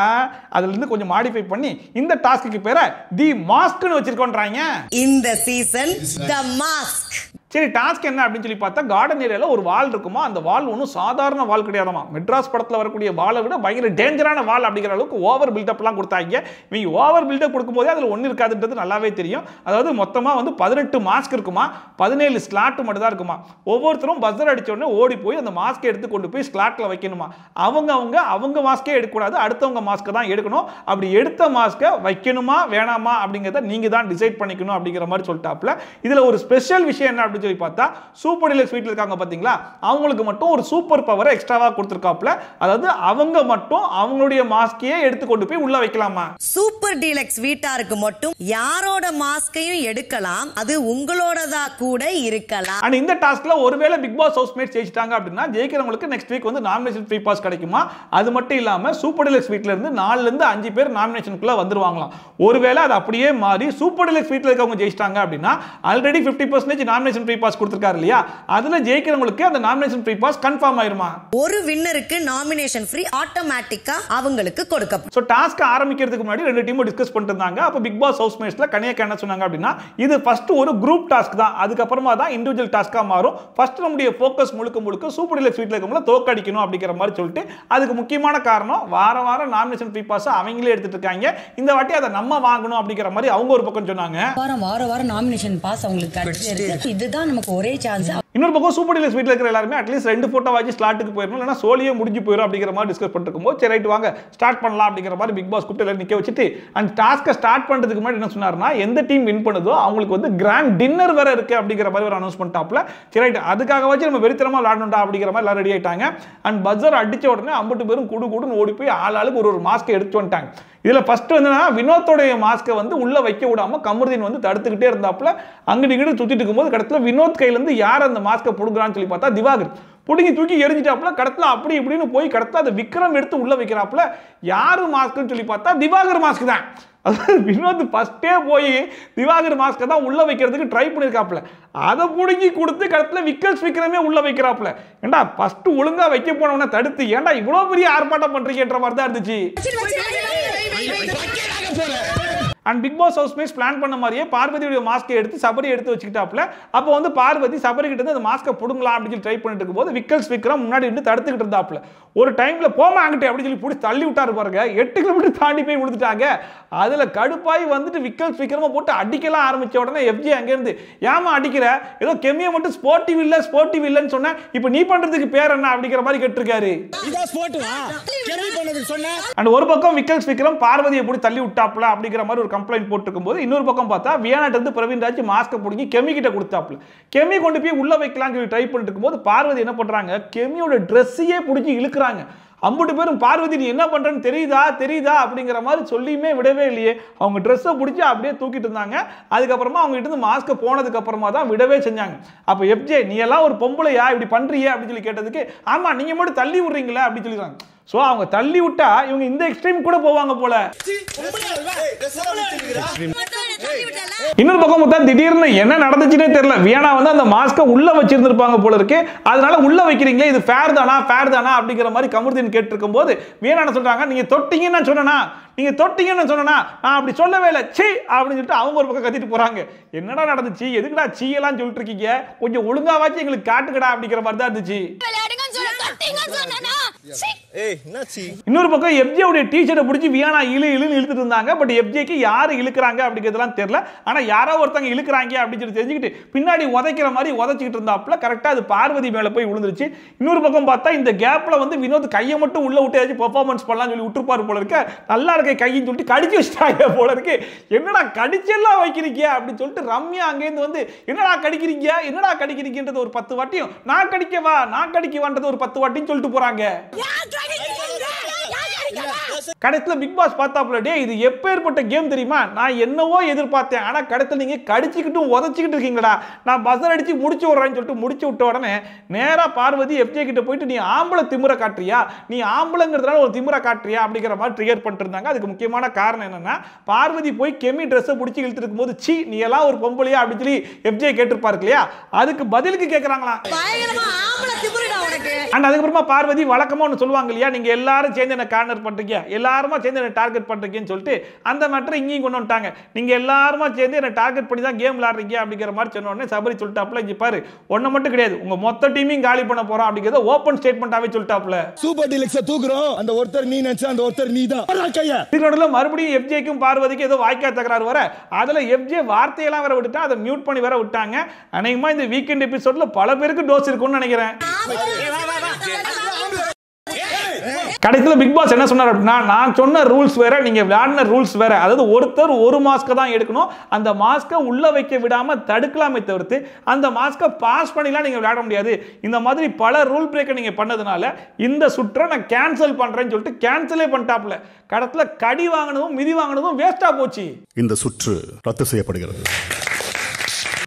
அதுல இருந்து கொஞ்சம் மாடிஃபை பண்ணி இந்த டாஸ்க்கு பேரை தி மாஸ்க்னு வச்சிருக்கோன்றாங்க. இந்த சீசன் தி மாஸ்க். சரி, டாஸ்க் என்ன அப்படின்னு சொல்லி பார்த்தா, கார்டன் ஏரியால ஒரு வால் இருக்குமா. அந்த வால் ஒன்றும் சாதாரண வால் கிடையாதாமா. மெட்ராஸ் படத்தில் வரக்கூடிய வாலை விட பயங்கர டேஞ்சரான வால் அப்படிங்கிற அளவுக்கு ஓவர் பில்டப்லாம் கொடுத்தாங்க. இவங்க ஓவர் பில்டப் கொடுக்கும்போதே அதில் ஒன்றும் இருக்காதுன்றது நல்லாவே தெரியும். அதாவது மொத்தமாக வந்து 18 மாஸ்க் இருக்குமா, 17 ஸ்லாட் மட்டும் தான் இருக்குமா. ஒவ்வொருத்தரும் பஸ்ஸர் அடிச்ச உடனே ஓடி போய் அந்த மாஸ்க்கை எடுத்து கொண்டு போய் ஸ்லாட்டில் வைக்கணுமா. அவங்க மாஸ்க்கே எடுக்கக்கூடாது, அடுத்தவங்க மாஸ்க்கை தான் எடுக்கணும். அப்படி எடுத்த மாஸ்க்கை வைக்கணுமா வேணாமா அப்படிங்கிறத நீங்கள் தான் டிசைட் பண்ணிக்கணும் அப்படிங்கிற மாதிரி சொல்லிட்டாப்ல. இதில் ஒரு ஸ்பெஷல் விஷயம் என்ன சொல்லி பார்த்தா, சூப்பர் டீலக்ஸ் வீட்ல இருக்காங்க பாத்தீங்களா, அவங்களுக்கு மட்டும் ஒரு சூப்பர் பவரை எக்ஸ்ட்ராவா கொடுத்திருக்காப்ல. அதாவது அவங்க மட்டும் அவங்களுடைய மாஸ்கையே எடுத்து கொண்டு போய் உள்ள வைக்கலாமா. சூப்பர் டீலக்ஸ் வீட்டாருக்கு மட்டும் யாரோட மாஸ்கையும் எடுக்கலாம், அது உங்களோடதா கூட இருக்கலாம். அண்ட் இந்த டாஸ்க்ல ஒருவேளை பிக் பாஸ் ஹவுஸ்மேட்ஸ் ஜெயிச்சிட்டாங்க அப்படின்னா ஜெயிக்கிறவங்களுக்கு நெக்ஸ்ட் வீக் வந்து நாமினேஷன் ஃப்ரீ பாஸ் கிடைக்குமா. அது மட்டும் இல்லாம சூப்பர் டீலக்ஸ் வீட்ல இருந்து 4 இருந்து 5 பேர் நாமினேஷனுக்குள்ள வந்துருவாங்களாம். ஒருவேளை அது அப்படியே மாறி சூப்பர் டீலக்ஸ் வீட்ல இருக்கவங்க ஜெயிச்சிட்டாங்க அப்படின்னா ஆல்ரெடி 50% நாமினேஷன் ஃப்ரீ பாஸ் கொடுத்திருக்காரு இல்லையா, அதுல ஜெயிக்கிறவங்களுக்கு அந்த நாமினேஷன் ஃப்ரீ பாஸ் கன்ஃபார்ம் ஆயிருமா. ஒரு வின்னருக்கு நாமினேஷன் ஃப்ரீ ஆட்டோமேட்டிக்கா அவங்களுக்கு கொடுக்கப்படும். சோ டாஸ்க் ஆரம்பிக்கிறதுக்கு முன்னாடி ரெண்டு டீமும் டிஸ்கஸ் பண்ணிட்டு இருந்தாங்க. அப்ப பிக் பாஸ் ஹவுஸ்மேட்ஸ்ல கனியக்கா என்ன சொன்னாங்க அப்படின்னா, இது ஃபர்ஸ்ட் ஒரு குரூப் டாஸ்க் தான், அதுக்கு அப்புறமா தான் இண்டிவிஜுவல் டாஸ்கா மாறும். ஃபர்ஸ்ட் நம்முடைய ஃபோக்கஸ் முழுக்க சூப்பர் டீலக்ஸ் வீட்ல இருக்கவங்கள தோக்கடிக்கணும் அப்படிங்கிற மாதிரி சொல்லிட்டு, அதுக்கு முக்கியமான காரணம் வாரம் நாமினேஷன் ஃப்ரீ பாஸ் அவங்களே எடுத்துட்டு இருக்காங்க. இந்த வாட்டி அதை நம்ம வாங்கணும் அப்படிங்கிற மாதிரி அவங்க ஒரு பக்கம் சொன்னாங்க. வாரம் நாமினேஷன் பாஸ் அவங்களுக்கு கிடைச்சிருக்கு. இதுதான் நமக்கு ஒரே சான்ஸ். இன்னொரு பக்கம் சூப்பர் டீலக்ஸ் வீட்ல இருக்கிற எல்லாரும் அட்லீஸ்ட் 2 போட்டோ வாங்கி ஸ்லாட்டுக்கு போயிடணும், இல்லைன்னா சோலியே முடிஞ்சு போயிடும் அப்படிங்கிற மாதிரி டிஸ்கஸ் பண்ணிட்டு இருக்கும்போது சரி ரைட் வாங்க ஸ்டார்ட் பண்ணலாம் அப்படிங்கிற மாதிரி பிக் பாஸ் கூப்பிட்டு நிக்க வச்சுட்டு அந்த டாஸ்க்கை ஸ்டார்ட் பண்றதுக்கு முன்னாடி என்ன சொன்னார்னா, எந்த டீம் வின் பண்ணுதோ அவங்களுக்கு வந்து கிராண்ட் டின்னர் வேற இருக்கு அப்படிங்கிற மாதிரி ஒரு அனௌன்ஸ் பண்ணிட்டாப்ல. சரி ரைட் அதுக்காக வச்சு நம்ம வெறித்தனமா விளையாடணும்டா அப்படிங்கிற மாதிரி எல்லாம் ரெடி ஆயிட்டாங்க. அண்ட் பஸ்ஸர் அடிச்ச உடனே 50 பேரும் கூடுன்னு ஓடி போய் ஆளுக்கு ஒரு மாஸ்க்கை எடுத்து வந்துட்டாங்க. இதுல ஃபர்ஸ்ட் வந்து வினோத்தோடைய மாஸ்கை வந்து உள்ள வைக்க விடாம கமருதீன் வந்து தடுத்துக்கிட்டே இருந்தாப்புல. அங்கிட்டு இங்கிட்டு சுத்திட்டு இருக்கும்போது கடத்துல வினோத் கையில இருந்து யார் அந்த மாஸ்கை புடுங்குறான்னு சொல்லி பார்த்தா திவாகர் புடுங்கி தூக்கி எரிஞ்சிட்டாப்புல. கடத்துல அப்படி இப்படின்னு போய் கடத்துல அந்த விக்ரம் எடுத்து உள்ள வைக்கிறாப்புல. யாரு மாஸ்க்னு சொல்லி பார்த்தா திவாகர் மாஸ்க் தான். வினோத் ஃபர்ஸ்டே போய் திவாகர் மாஸ்கை தான் உள்ள வைக்கிறதுக்கு ட்ரை பண்ணிருக்காப்புல. அதை புடுங்கி கொடுத்து கடத்துல விக்ரமே உள்ள வைக்கிறாப்புல. ஏண்டா ஃபர்ஸ்ட் ஒழுங்கா வைக்க போனவன தடுத்து ஏண்டா இவ்வளவு பெரிய ஆர்ப்பாட்டம் பண்றீங்கன்ற மாதிரி தான் இருந்துச்சு. And Bigg Boss housemates plan பண்ண மாதிரியே பார்வதியோட மாஸ்கை எடுத்து சபரி எடுத்து வச்சுக்கிட்டாப்ல. அப்போ வந்து பார்வதி சபரி கிட்ட இருந்து அந்த மாஸ்கை புடுங்கலாம் அப்படின்னு சொல்லி ட்ரை பண்ணிட்டு இருக்கும்போது விக்ரம் முன்னாடி இருந்து தடுத்துக்கிட்டு இருந்தாப்ல. ஒரு டைம்ல போமா அங்கிட்டு அப்படின்னு சொல்லி பிடிச்சி தள்ளி விட்டாரு பாருங்க. 8 கிலோமீட்டர் தாண்டி போய் விழுந்துட்டாங்க. அதுல கடுப்பாய் வந்துட்டு விக்ரம போட்டு அடிக்கலாம் ஆரம்பிச்ச உடனே எஃப்ஜி அங்க இருந்து ஏமா அடிக்கிற, ஏதோ கெமியை மட்டும் ஸ்போர்ட்டிவ் இல்லன்னு சொன்ன, இப்போ நீ பண்றதுக்கு பேர் என்ன அப்படிங்கிற மாதிரி கேட்டிருக்காரு. அண்ட் ஒரு பக்கம் விக்ரம் பார்வதியை போட்டு தள்ளி விட்டாப்ல அப்படிங்கிற மாதிரி ஒரு கம்ப்ளைண்ட் போட்டுருக்கும் போது, இன்னொரு பக்கம் பார்த்தா வியானாட்ட இருந்து பிரவீன் ராஜ் மாஸ்கை பிடிங்கி கெமி கிட்ட கொடுத்தாப்ல. கெமி கொண்டு போய் உள்ள வைக்கலாம்னு சொல்லி ட்ரை பண்ணிட்டு இருக்கும்போது பார்வதி என்ன பண்றாங்க, கெமியோட ட்ரெஸ்ஸையே பிடிச்சி இழுக்கிறாங்க. 50 பேரும் பார்வதி நீ என்ன பண்றன்னு தெரியுதா அப்படிங்கிற மாதிரி சொல்லியுமே விடவே இல்லையே. அவங்க ட்ரெஸ்ஸை பிடிச்சி அப்படியே தூக்கிட்டு இருந்தாங்க. அதுக்கப்புறமா அவங்க கிட்ட இருந்து மாஸ்க் போனதுக்கு அப்புறமா தான் விடவே செஞ்சாங்க. அப்போ எஃப்ஜே நீ எல்லாம் ஒரு பொம்பளையா இப்படி பண்றியே அப்படின்னு சொல்லி கேட்டதுக்கு, ஆமா நீங்க மட்டும் தள்ளி விடுறீங்களா அப்படின்னு சொல்லிடுறாங்க. சோ அவங்க தள்ளி விட்டா இவங்க இந்த எக்ஸ்ட்ரீம் கூட போவாங்க போல. இன்னொரு பக்கம் பார்த்தா திடீர்னு என்ன நடந்துச்சுன்னே தெரியல. வியானா வந்து அந்த மாஸ்கை உள்ள வச்சிருந்திருப்பாங்க போல இருக்கு. அதனால உள்ள வைக்கிறீங்களே இது ஃபேர் தானா அப்படிங்கிற மாதிரி கமருதீன் கேட்டிருக்கும் போது வியானா என்ன சொல்றாங்க, நீங்க தொட்டீங்கன்னு நான் சொன்னா நான் அப்படி சொல்லவே இல்லை சீ அப்படின்னு சொல்லிட்டு அவங்க ஒரு பக்கம் கத்திட்டு போறாங்க. என்னடா நடந்துச்சு, எதுக்குடா சீ எல்லாம் சொல்லிட்டு இருக்கீங்க, கொஞ்சம் ஒழுங்காவாச்சு எங்களுக்கு காட்டுக்கடா அப்படிங்கிற மாதிரி தான் இருந்துச்சு. இன்னொரு பக்கம் எஃப்ஜே உடைய டீ-ஷர்ட்டை பிடிச்சி வியானா இழுன்னு இழுத்துட்டு இருந்தாங்க. பட் எஃப்ஜேக்கு யாரு இழுக்கிறாங்க அப்படிங்கிறதுலாம் தெரியல. ஆனா யாரோ ஒருத்தங்க இழுக்கிறாங்க அப்படின்னு சொல்லி தெரிஞ்சுக்கிட்டு பின்னாடி உதைக்கிற மாதிரி உதைச்சிக்கிட்டு இருந்தாப்புல. கரெக்டா அது பார்வதி மேல போய் விழுந்துருச்சு. இன்னொரு பக்கம் பார்த்தா இந்த கேப்ல வந்து வினோத் கையை மட்டும் உள்ள விட்டு ஏதாச்சும் பெர்ஃபார்மன்ஸ் பண்ணலாம் சொல்லி விட்டுருப்பாரு போல இருக்க. நல்லா இருக்க கையின்னு சொல்லிட்டு கடிச்சு வச்சுட்டாங்க போல இருக்கு. என்னடா கடிச்செல்லாம் வைக்கிறீங்க அப்படின்னு சொல்லிட்டு ரம்யா அங்கேருந்து வந்து என்னடா கடிக்கிறீங்கன்றது ஒரு 10 வாட்டியும் நான் கடிக்கவான்றது ஒரு 10 வாட்டியும் சொல்லிட்டு போறாங்க. கடைசியில் பிக் பாஸ் பார்த்தாப்புல, டே இது எப்பேற்பட்ட கேம் தெரியுமா, நான் என்னவோ எதிர்பார்த்தேன், ஆனா கடைசியில் நீங்க கடிச்சிக்கிட்டும் உதச்சிக்கிட்டு இருக்கீங்களா, நான் பஸ்ஸர் அடிச்சு முடிச்சு விடுறேன்னு சொல்லிட்டு முடிச்சு விட்ட உடனே நேரா பார்வதி எஃப்ஜே கிட்ட போயிட்டு நீ ஆம்பளை திமிர காட்டுறியா, நீ ஆம்பளைங்கிறதுனால ஒரு திமிர காட்டுறியா அப்படிங்கிற மாதிரி ட்ரிகர் பண்ணிட்டு இருந்தாங்க. அதுக்கு முக்கியமான காரணம் என்னன்னா, பார்வதி போய் கெமி ட்ரெஸ்ஸை பிடிச்சி இழுத்துட்டு இருக்கும்போது சீ நீ எல்லாம் ஒரு பொம்பளையா அப்படின்னு சொல்லி எஃப்ஜே கேட்டிருப்பாரு இல்லையா, அதுக்கு பதிலுக்கு கேட்கறாங்களா. அண்ட் அதுக்கப்புறமா பார்வதி வழக்கமா ஒன்று சொல்லுவாங்க இல்லையா, நீங்க எல்லாரும் சேர்ந்து என்ன கார்னர் பண்றீங்க, எல்லாருமா சேர்ந்து என்ன டார்கெட் பண்றீங்கன்னு சொல்லிட்டு அந்த மேட்டரை இங்கேயும் கொண்டு வந்துட்டாங்க. நீங்க எல்லாருமா சேர்ந்து என்ன டார்கெட் பண்ணி தான் கேம் விளையாடுறீங்க அப்படிங்கிற மாதிரி சொன்ன உடனே சபரி சொல்லிட்டாப்ல, இங்க பாரு ஒன்ன மட்டும் கிடையாது உங்க மொத்த டீமையும் காலி பண்ண போறோம் அப்படிங்கறத ஓபன் ஸ்டேட்மெண்டாவே சொல்லிட்டாப்ல. சூப்பர் டீலக்ஸை தூக்குறோம், அந்த ஒருத்தர் நீ நினைச்சா அந்த ஒருத்தர் நீ தான். இதோட மறுபடியும் எஃப்ஜேக்கும் பார்வதிக்கும் ஏதோ வாய்க்கா தகராறு வர அதுல எஃப்ஜே வார்த்தையெல்லாம் வேற விட்டுட்டா, அதை மியூட் பண்ணி வேற விட்டாங்க. அநேகமா இந்த வீக்கெண்ட் எபிசோட்ல பல பேருக்கு டோஸ் இருக்கும்னு நினைக்கிறேன். கடைசியில் பிக் பாஸ் என்ன சொன்னார் அப்படின்னா, நான் சொன்ன ரூல்ஸ் வேற நீங்க விளையாடின ரூல்ஸ் வேற. அதாவது ஒருத்தர் ஒரு மாஸ்க் தான் எடுக்கணும், அந்த மாஸ்கை உள்ள வைக்க விடாம தடுக்கலாமே தவிர்த்து அந்த மாஸ்கை பாஸ் பண்ணிலாம் நீங்க விளையாட முடியாது. இந்த மாதிரி பல ரூல் பிரேக்கை நீங்க பண்ணதுனால இந்த சுற்றை நான் கேன்சல் பண்றேன்னு சொல்லிட்டு கேன்சலே பண்ணிட்டாப்ல. கடைசியில் கடி வாங்கினதும் மிதி வாங்கினதும் வேஸ்டா போச்சு. இந்த சுற்று ரத்து செய்யப்படுகிறது.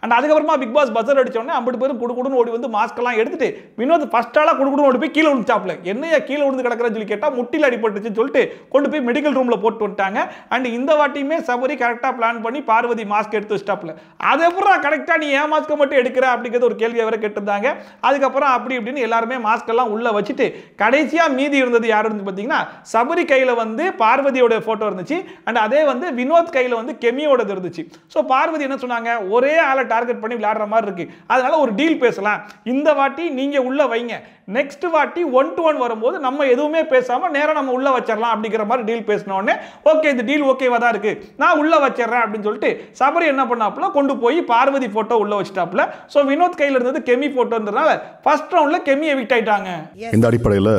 அண்ட் அதுக்கப்புறமா பிக் பாஸ் பஸ்ஸர் அடிச்ச உடனே 50 பேரும் குடுகுடுன்னு ஓடி வந்து மாஸ்க் எல்லாம் எடுத்துட்டு வினோத் ஃபர்ஸ்ட் ஆளா குடுகுடுன்னு ஓடி போய் கீழே விழுந்துச்சாப்ல. என்னையா கீழே விழுந்து கிடக்குறன்னு சொல்லி கேட்டா முட்டில அடிபட்டுச்சுன்னு சொல்லிட்டு கொண்டு போய் மெடிக்கல் ரூம்ல போட்டு வந்துட்டாங்க. அண்ட் இந்த வாட்டியுமே சபரி கரெக்டா பிளான் பண்ணி பார்வதி மாஸ்க் எடுத்து வச்சிட்டாப்ல. அதுக்கப்புறம் கரெக்டா நீ ஏன் மாஸ்க் மட்டும் எடுக்கிற அப்படிங்கிறது ஒரு கேள்வி வேற கேட்டிருந்தாங்க. அதுக்கப்புறம் அப்படி இப்படின்னு எல்லாருமே மாஸ்க் எல்லாம் உள்ள வச்சுட்டு கடைசியா மீதி இருந்தது யாரு இருந்து பாத்தீங்கன்னா, சபரி கையில வந்து பார்வதியோட போட்டோ இருந்துச்சு, அண்ட் அதே வந்து வினோத் கையில வந்து கெமியோட இருந்துச்சு. ஸோ பார்வதி என்ன சொன்னாங்க, ஒரே ஆளை டார்கெட் பண்ணி விளையாடுற மாதிரி இருக்கு, அதனால ஒரு டீல் பேசலாம், இந்த வாட்டி நீங்க உள்ள வைங்க, நெக்ஸ்ட் வாட்டி 1-to-1 வரும்போது நம்ம எதுவுமே பேசாம நேரா நம்ம உள்ள வச்சிடலாம் அப்படிங்கிற மாதிரி டீல் பேசின உடனே ஓகே இந்த டீல் ஓகேவா தான் இருக்கு, நான் உள்ள வச்சிடறேன் அப்படின்னு சொல்லிட்டு சபரி என்ன பண்ணாப்புல கொண்டு போய் பார்வதி போட்டோ உள்ள வச்சிட்டாப்புல. சோ வினோத் கையில இருந்தது கெமி போட்டோன்றதுனால ஃபர்ஸ்ட் ரவுண்ட்ல கெமி எவிக்ட் ஆயிட்டாங்க. இந்த அடிப்படையில்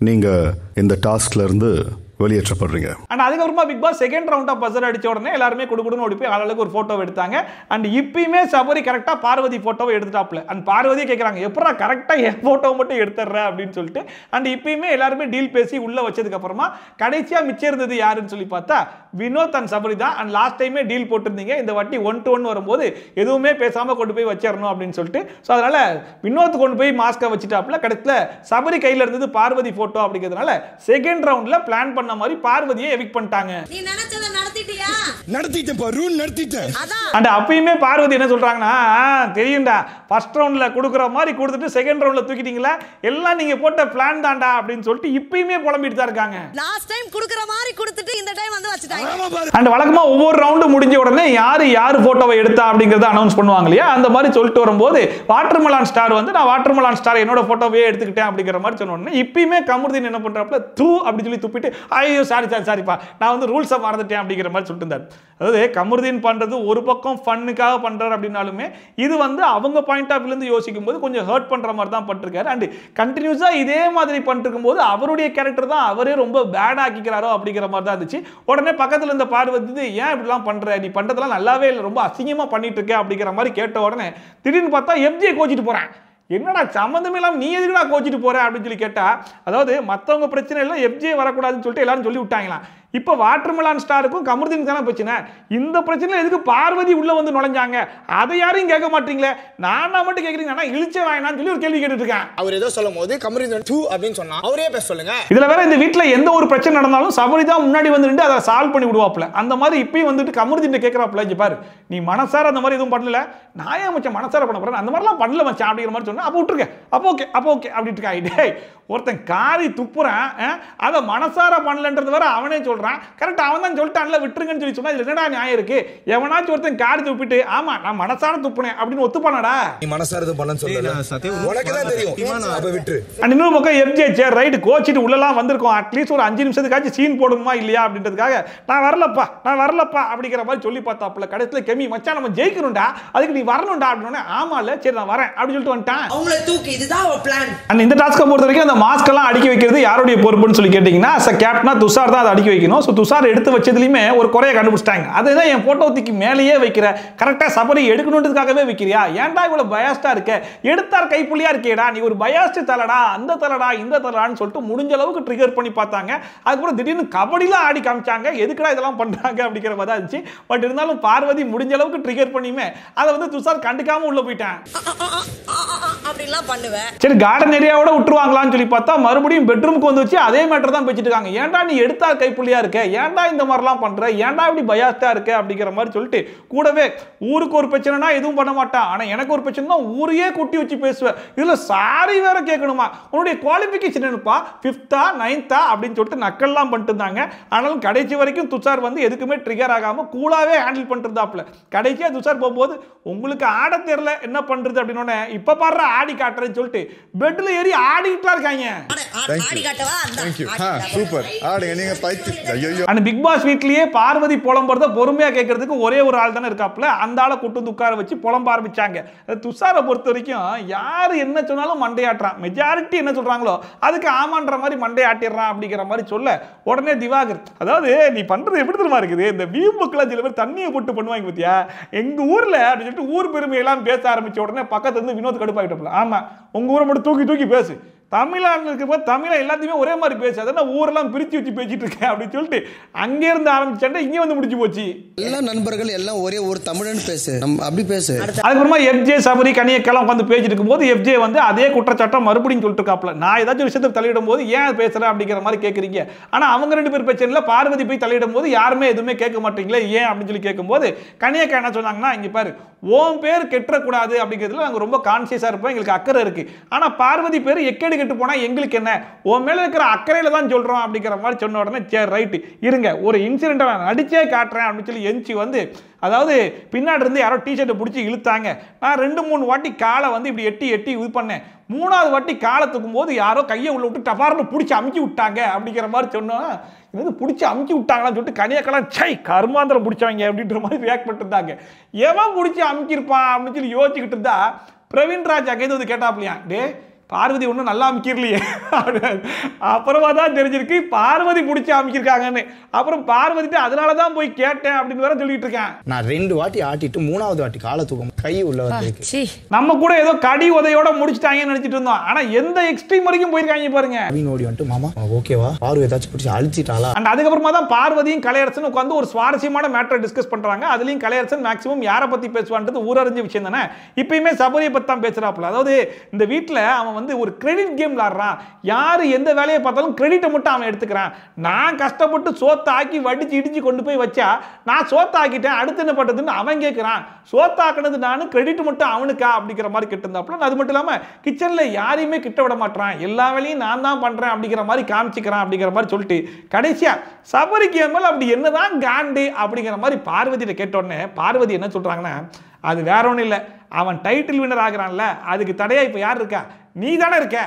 நீங்க இந்த டாஸ்க்ல இருந்து வெளியேற்றப்படுறீங்க. அண்ட் அதுக்கப்புறமா பிக் பாஸ் செகண்ட் ரவுண்டா பஸ்ஸர் அடிச்ச உடனே எல்லாருமே குடுகுடுன்னு ஓடி போய் ஆளுக்கு ஒரு போட்டோ எடுத்தாங்க. அண்ட் இப்பயுமே சபரி கரெக்டா பார்வதி போட்டோவை எடுத்துட்டாப்ல. அண்ட் பார்வதியே கேட்கறாங்க எப்படா கரெக்டா என் போட்டோ மட்டும் எடுத்துற அப்படின்னு சொல்லிட்டு. அண்ட் இப்பயுமே எல்லாருமே டீல் பேசி உள்ள வச்சதுக்கு அப்புறமா கடைசியா மிச்சம் இருந்தது யாருன்னு சொல்லி பார்த்தா வினோத் அண்ட் சபரி தான். அண்ட் லாஸ்ட் டைமே டீல் போட்டிருந்தீங்க, இந்த வாட்டி 1-to-1 வரும்போது எதுவுமே பேசாம கொண்டு போய் வச்சிடணும் அப்படின்னு சொல்லிட்டு. ஸோ அதனால வினோத் கொண்டு போய் மாஸ்கை வச்சுட்டாப்ல. கடைசியில் சபரி கையில இருந்தது பார்வதி போட்டோ அப்படிங்கிறதுனால செகண்ட் ரவுண்ட்ல பிளான் பண்ண மாதிரி பார்வதியை எவிக்ட் பண்ணிட்டாங்க. நீ நினைச்சத நடத்திட்டியா? நடத்திட்டேன் பா, ரூல் நடத்திட்டேன். அண்ட் அப்பயுமே பார்வதி என்ன சொல்றாங்கன்னா, தெரியும்டா ஃபர்ஸ்ட் ரவுண்ட்ல கொடுக்குற மாதிரி கொடுத்துட்டு செகண்ட் ரவுண்ட்ல தூக்கிட்டீங்களா, எல்லாம் நீங்க போட்ட பிளான் தான்டா அப்படின்னு சொல்லிட்டு இப்பயுமே புலம்பிட்டு தான் இருக்காங்க. லாஸ்ட் டைம் குடுக்குற மாதிரி கொடுத்துட்டு இந்த டைம் வந்து வச்சிட்டாங்க. அண்ட் வழக்கமா ஒவ்வொரு ரவுண்டு முடிஞ்ச உடனே யாரு போட்டோவை எடுத்தா அப்படிங்கறத அனௌன்ஸ் பண்ணுவாங்க இல்லையா, அந்த மாதிரி சொல்லிட்டு வரும்போது வாட்டர்மெலான் ஸ்டார் வந்து நான் வாட்டர்மெலான் ஸ்டார் என்னோட போட்டோவே எடுத்துக்கிட்டேன் அப்படிங்கிற மாதிரி சொன்ன உடனே இப்பயுமே கமருதீன் என்ன பண்றாப்ல, தூ அப்படி சொல்லி துப்பிட்டு ஐயோ சாரிப்பா நான் வந்து ரூல்ஸை மறந்துட்டேன் அப்படிங்கிற மாதிரி சொல்லிட்டு இருந்தார். அதாவது கமருதீன் பண்றது ஒரு பக்கம் ஃபன்னுக்காக பண்றாரு அப்படின்னாலுமே இது வந்து அவங்க பாயிண்ட் ஆஃப் வியூல யோசிக்கும் போது கொஞ்சம் ஹர்ட் பண்ற மாதிரி தான் பண்ணிருக்காரு. அண்ட் கண்டினியூஸா இதே மாதிரி பண்ணிட்டு இருக்கும்போது அவருடைய கேரக்டர் தான் அவரே ரொம்ப பேட் ஆக்கிக்கிறாரோ அப்படிங்கிற மாதிரி தான் இருந்துச்சு. உடனே பக்கத்துல இருந்த பார்வதி ஏன் இப்படிலாம் பண்ற, நீ பண்றதெல்லாம் நல்லாவே இல்லை, ரொம்ப அசிங்கமா பண்ணிட்டு இருக்க அப்படிங்கிற மாதிரி கேட்ட உடனே திடீர்னு பார்த்தா எஃப்ஜே கோச்சிட்டு போறேன். என்னடா சம்மந்தமே இல்லாமல் நீ எதுக்குடா கோச்சிட்டு போற அப்படின்னு சொல்லி கேட்டா, அதாவது மற்றவங்க பிரச்சனை எல்லாம் எஃப்ஜே வரக்கூடாதுன்னு சொல்லிட்டு எல்லாரும் சொல்லி விட்டாங்களாம். இப்போ வாட்டர்மெலான் ஸ்டாருக்கும் கமருதீன் தானே பிரச்சனை, இந்த பிரச்சனை எதுக்கு பார்வதி உள்ள வந்து நுழைஞ்சாங்க, அதை யாரையும் கேட்க மாட்டீங்களே, நானா மட்டும் கேட்குறீங்க இழிச்ச வாங்கினான்னு சொல்லி ஒரு கேள்வி கேட்டுட்டு இருக்கேன். அவர் ஏதோ சொல்லும் போது கமருதீன் டூ அப்படின்னு சொன்னா அவரே பேச சொல்லுங்க. இதுல வேற இந்த வீட்டுல எந்த ஒரு பிரச்சனை நடந்தாலும் சபரி தான் முன்னாடி வந்துட்டு அதை சால்வ் பண்ணி விடுவாப்ல. அந்த மாதிரி இப்பயும் வந்துட்டு கமருதீன் கேட்கறாப்ல, இங்க பாரு நீ மனசார அந்த மாதிரி எதுவும் பண்ணல, நான் ஏன் மச்சான் மனசார பண்ண போறேன், அந்த மாதிரிலாம் பண்ணல மச்சான் அப்படிங்கிற மாதிரி சொன்னா அப்போ விட்டுருக்க, அப்போ ஓகே அப்படின்ட்டு இருக்கா. ஒருத்தன் காரி துப்புறான், அதை மனசார பண்ணலன்றது வேற அவனே சொல்றான், கரெக்ட் அவன் தான் சொல்லிட்டான்ல விட்டுருங்கன்னு சொல்லி சொன்னா இதுல என்னடா நியாயம் இருக்கு? எவனாச்சும் ஒருத்தன் காரி துப்பிட்டு ஆமா நான் மனசார துப்புனேன் அப்படின்னு ஒத்துப்பானடா. நீ மனசார பண்ணன்னு சொல்லல, உனக்கு தான் தெரியும், அப்ப விட்டுரு. அண்ட் இன்னொரு பக்கம் எஃப்ஜே சேர் ரைட் கோச்சிட்டு உள்ளலாம் வந்திருக்கோம், அட்லீஸ்ட் ஒரு 5 நிமிஷத்துக்காச்சும் சீன் போடுமா இல்லையா அப்படின்றதுக்காக நான் வரலப்பா அப்படிங்கிற மாதிரி சொல்லி பார்த்தாப்புல. கடைசியில் கெமி மச்சான் நம்ம ஜெயிக்கணும்டா, அதுக்கு நீ வரணும்டா அப்படின்னு. ஆமா இல்ல சரி நான் வரேன் அப்படின்னு சொல்லிட்டு வந்துட்டான். அவங்கள தூக்கி இதுதான் ஒரு பிளான். அண்ட் இந்த டாஸ்கை பொறுத்த வரைக்கும் அந்த மாஸ்க் எல்லாம் அடிக்க வைக்கிறது யாருடைய பொறுப்புன்னு சொல்லி கேட்டீங்கன்னா கேப்டனா துஷார் தான் அதை அடிக்க வைக்கணும். கண்டுபிடிக்கணும். ஸோ துஷார் எடுத்து வச்சதுலையுமே ஒரு குறைய கண்டுபிடிச்சிட்டாங்க. அதுதான் என் போட்டோ தூக்கி மேலேயே வைக்கிற, கரெக்டாக சபரி எடுக்கணுன்றதுக்காகவே வைக்கிறியா, ஏன்டா இவ்வளோ பயாஸ்டா இருக்க, எடுத்தார் கைப்புள்ளியா இருக்கேடா, நீ ஒரு பயாஸ்ட் தலடா, அந்த தலடா இந்த தலடான்னு சொல்லிட்டு முடிஞ்ச அளவுக்கு ட்ரிகர் பண்ணி பார்த்தாங்க. அதுக்கப்புறம் திடீர்னு கபடிலாம் ஆடி காமிச்சாங்க. எதுக்குடா இதெல்லாம் பண்றாங்க அப்படிங்கிற மாதிரி இருந்துச்சு. பட் இருந்தாலும் பார்வதி முடிஞ்ச அளவுக்கு ட்ரிகர் பண்ணியுமே அதை வந்து துஷார் கண்டுக்காம உள்ள போயிட்டான். அப்படிலாம் பண்ணுவேன். சரி கார்டன் ஏரியாவோட விட்டுருவாங்களான்னு சொல்லி பார்த்தா மறுபடியும் பெட்ரூமுக்கு வந்து வச்சு அதே மேட்டர் தான் பேசிட்டு இருக்காங்க. ஏன்டா நீ எடுத்தார் கைப்புள்ளியா இருக்க, ஏன்டா இந்த மாதிரிலாம் பண்ற, ஏன்டா இப்படி பயாஸ்டா இருக்க அப்படிங்கிற மாதிரி சொல்லிட்டு கூடவே ஊருக்கு ஒரு பிரச்சனைனா எதுவும் பண்ண மாட்டான், ஆனா எனக்கு ஒரு பிரச்சனை ஊரையே கூட்டி வச்சு பேசுவேன், இதுல சாரி வேற கேட்கணுமா, உன்னுடைய குவாலிஃபிகேஷன் என்னப்பா 5th 9th அப்படின்னு சொல்லிட்டு நக்கல்லாம் பண்ணிட்டு இருந்தாங்க. ஆனாலும் கடைசி வரைக்கும் துஷார் வந்து எதுக்குமே ட்ரிகர் ஆகாம கூலாவே ஹேண்டில் பண்ணிட்டு இருந்தாப்ல. கடைசியா துஷார் போகும்போது உங்களுக்கு ஆட தெரியல என்ன பண்றது அப்படின்னு இப்ப பாடுற ஆடி காட்டுறேன்னு சொல்லிட்டு பெட்ல ஏறி ஆடிட்டு இருக்காங்க. பிக் பாஸ் வீட்லயே பார்வதி புலம்புறத பொறுமையா கேட்கறதுக்கு ஒரே ஒரு ஆள் தானே இருக்காப்ல. அந்த ஆளை கூட்டு உட்கார வச்சு புலம்ப ஆரம்பிச்சாங்க. துஷாரை பொறுத்த வரைக்கும் யாரு என்ன சொன்னாலும் மண்டையாட்டுறான், மெஜாரிட்டி என்ன சொல்றாங்களோ அதுக்கு ஆமான்ற மாதிரி மண்டையாட்டிடுறான் அப்படிங்கிற மாதிரி சொல்ல உடனே திவாகர், அதாவது நீ பண்றது எப்படி தெரியுமா இருக்குது, இந்த வியூ புக்ல சில பேர் தண்ணியை போட்டு பண்ணுவாங்க பத்தியா, எங்க ஊர்ல அப்படின்னு சொல்லிட்டு ஊர் பெருமையெல்லாம் பேச ஆரம்பிச்ச உடனே பக்கத்துல இருந்து வினோத் கடுப்பாயிட்டப்பல, ஆமா உங்க ஊரை மட்டும் தூக்கி தூக்கி பேசு, தமிழ்நாட்டில் இருக்கிற தமிழை எல்லாத்தையுமே ஒரே மாதிரி பேசு, அதெல்லாம் ஊரெல்லாம் பிரிச்சு வச்சு பேசிட்டு இருக்கேன் அப்படின்னு சொல்லிட்டு அங்கே இருந்து ஆரம்பிச்சாண்டா இங்கே வந்து முடிச்சு போச்சு. எல்லா நண்பர்கள் எல்லாம் ஒரே ஒரு தமிழன் பேசு, அப்படி பேசு. அதுக்கப்புறமா எஃப்ஜே சபரி கனியக்கெல்லாம் உட்காந்து பேசிட்டு இருக்கும்போது எஃப்ஜே வந்து அதே குற்றச்சாட்டம் மறுபடியும் சொல்லிட்டு இருக்காப்ல, நான் ஏதாச்சும் விஷயத்தை தலையிடும் போது ஏன் பேசுறேன் அப்படிங்கிற மாதிரி கேட்குறீங்க, ஆனால் அவங்க 2 பேர் பிரச்சனையில் பார்வதி போய் தலையிடும் போது யாருமே எதுவுமே கேட்க மாட்டீங்களே ஏன் அப்படின்னு சொல்லி கேட்கும்போது கனியக்கா என்ன சொன்னாங்கன்னா, இங்கே பாரு ஓம் பேர் கெட்டக்கூடாது அப்படிங்கிறதுல நாங்கள் ரொம்ப கான்சியஸாக இருப்போம், எங்களுக்கு அக்கறை இருக்கு, ஆனால் பார்வதி பேர் எக்கேடு கெட்டு போனால் எங்களுக்கு என்ன, உன் மேலே இருக்கிற அக்கறையில் தான் சொல்கிறோம் அப்படிங்கிற மாதிரி சொன்ன உடனே சரி ரைட்டு இருங்க ஒரு இன்சிடென்ட்டை நான் நடிச்சே காட்டுறேன் அப்படின்னு சொல்லி எஞ்சி வந்து, அதாவது பின்னாடி இருந்து யாரோ டிஷர்ட்டை பிடிச்சி இழுத்தாங்க, நான் 2-3 வாட்டி காலை வந்து இப்படி எட்டி எட்டி இது பண்ணேன், 3வது வாட்டி காலை தூக்கும் போது யாரோ கையை உள்ள விட்டு டபார்னு பிடிச்சி அமுக்கி விட்டாங்க அப்படிங்கிற மாதிரி சொன்னோம். இது பிடிச்சி அமுக்கி விட்டாங்களான்னு சொல்லிட்டு கனியாக்கெல்லாம் சை கருமாந்திரம் பிடிச்சாங்க அப்படின்ற மாதிரி ரியாக்ட் பண்ணிட்டு இருந்தாங்க. எவன் பிடிச்சி அமுக்கியிருப்பான் அப்படின்னு சொல்லி யோசிச்சுக்கிட்டு இருந்தா பிரவீன்ராஜ் அங்கே வந்து கேட்டாப்லையா, டே பார்வதி ஒன்றும் நல்லா அமுக்கிடலையே, அப்புறமா தான் தெரிஞ்சிருக்கு பார்வதி பிடிச்சி அமுக்கிருக்காங்கன்னு. அப்புறம் பார்வதிட்டு அதனால தான் போய் கேட்டேன் அப்படின்னு வேற சொல்லிட்டு இருக்கேன். நான் 2 வாட்டி ஆட்டிட்டு 3வது வாட்டி காலை தூக்கம் கை உள்ள வந்து நம்ம கூட ஏதோ கடி உதையோட முடிச்சிட்டாங்கன்னு நினைச்சிட்டு இருந்தோம், ஆனா எந்த எக்ஸ்ட்ரீம் வரைக்கும் போயிருக்காங்க பாருங்க. ஓடி வந்துட்டு மாமா ஓகேவா பார்வதி ஏதாச்சும் பிடிச்சி அழிச்சிட்டாளா, அண்ட் அதுக்கப்புறமா தான் பார்வதியும் கலையரசன் உட்காந்து ஒரு சுவாரஸ்யமான மேட்டரை டிஸ்கஸ் பண்றாங்க. அதுலயும் கலையரசன் மேக்ஸிமம் யாரை பத்தி பேசுவான்றது ஊரறிஞ்ச விஷயம் தானே. இப்பயுமே சபரியை பத்தி தான் பேசுறாப்புல, அதாவது இந்த வீட்டுல அவன் வந்து ஒரு கிரெடிட் கேம் விளையாடுறான், யாரு எந்த வேலையை பார்த்தாலும் கிரெடிட்டை மட்டும் அவன் எடுத்துக்கிறான், நான் கஷ்டப்பட்டு சோத்தாக்கி வடிச்சு இடிச்சு கொண்டு போய் வச்சா நான் சோத்தாக்கிட்டேன் அடுத்து என்ன பண்றதுன்னு அவன் கேட்கிறான், சோத்தாக்குனது நானு கிரெடிட் மட்டும் அவனுக்கா அப்படிங்கிற மாதிரி கிட்டிருந்தாப்புல. அது மட்டும் இல்லாம கிச்சன்ல யாரையுமே கிட்ட விட மாட்டான், எல்லா வேலையும் நான் தான் பண்றேன் அப்படிங்கிற மாதிரி காமிச்சிக்கிறான் அப்படிங்கிற மாதிரி சொல்லிட்டு கடைசியா சபரிக்கு மேல அப்படி என்னதான் காண்டு அப்படிங்கிற மாதிரி பார்வதியில கேட்ட உடனே பார்வதி என்ன சொல்றாங்கன்னா, அது வேற ஒன்றும் இல்லை, அவன் டைட்டில் வின்னர் ஆகிறான்ல அதுக்கு தடையா இப்போ யார் இருக்கா, நீ தானே இருக்க,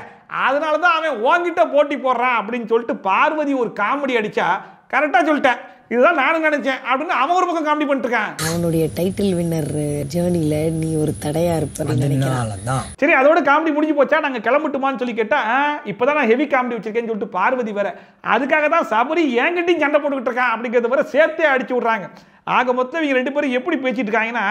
அதனால தான் அவன் உன்கிட்ட போட்டி போடுறான் அப்படின்னு சொல்லிட்டு பார்வதி ஒரு காமெடி அடிச்சா, கரெக்டாக சொல்லிட்டேன் இதுதான் நானும் நினைச்சேன் அப்படின்னு அவன் ஒரு பக்கம் காமெடி பண்ணிட்டு இருக்கான். அவனுடைய டைட்டில் வின்னர் ஜேர்னில நீ ஒரு தடையா இருப்ப நினைக்கிறான். சரி அதோட காமெடி முடிஞ்சு போச்சா, நாங்க கிளம்பிட்டுமான்னு சொல்லி கேட்டா இப்பதான் நான் ஹெவி காமெடி வச்சிருக்கேன்னு சொல்லிட்டு பார்வதி வேற அதுக்காக தான் சபரி என்கிட்டையும் சண்டை போட்டுக்கிட்டு இருக்கான் அப்படிங்கிறத வர சேர்த்தே அடிச்சு விடுறாங்க. ஆக மொத்தம் இவங்க 2 பேரும் எப்படி பேசிட்டு இருக்காங்கன்னா,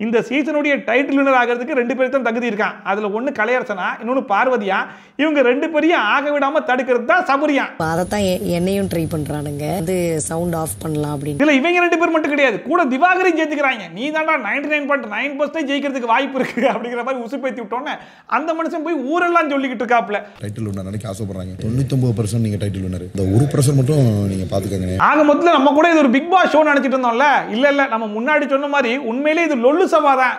இந்த சீசனுடைய டைட்டில் வின்னர் ஆகிறதுக்கு 2 பேருக்கு தான் தகுதி இருக்கான். அதுல ஒன்னு கலையரசனா இன்னொன்னு பார்வதியா, இவங்க 2 பேரையும் ஆக விடாம தடுக்கிறது தான் சபரியா. அதைத்தான் என்னையும் ட்ரை பண்றானுங்க, அது சவுண்ட் ஆஃப் பண்ணலாம் அப்படின்னு. இல்ல இவங்க 2 பேர் மட்டும் கிடையாது, கூட திவாகரையும் சேர்த்துக்கிறாங்க, நீ தாண்டா 99.9% ஜெயிக்கிறதுக்கு வாய்ப்பு இருக்கு அப்படிங்கிற மாதிரி உசுப்பேத்தி விட்டோன்னே அந்த மனுஷன் போய் ஊரெல்லாம் சொல்லிக்கிட்டு இருக்காப்ல. டைட்டில் வின்னர் நினைக்க ஆசைப்படுறாங்க, 99% நீங்க டைட்டில் வின்னர், இந்த 1% மட்டும் நீங்க பாத்துக்கங்க. ஆக மொத்தத்துல நம்ம கூட இது ஒரு பிக் பாஸ் ஷோ நினைச்சிட்டு இருந்தோம்ல, இல்ல நம்ம முன்னாடி சொன்ன மாதிரி உண்மையிலே இது லொல்லு சபா தான்.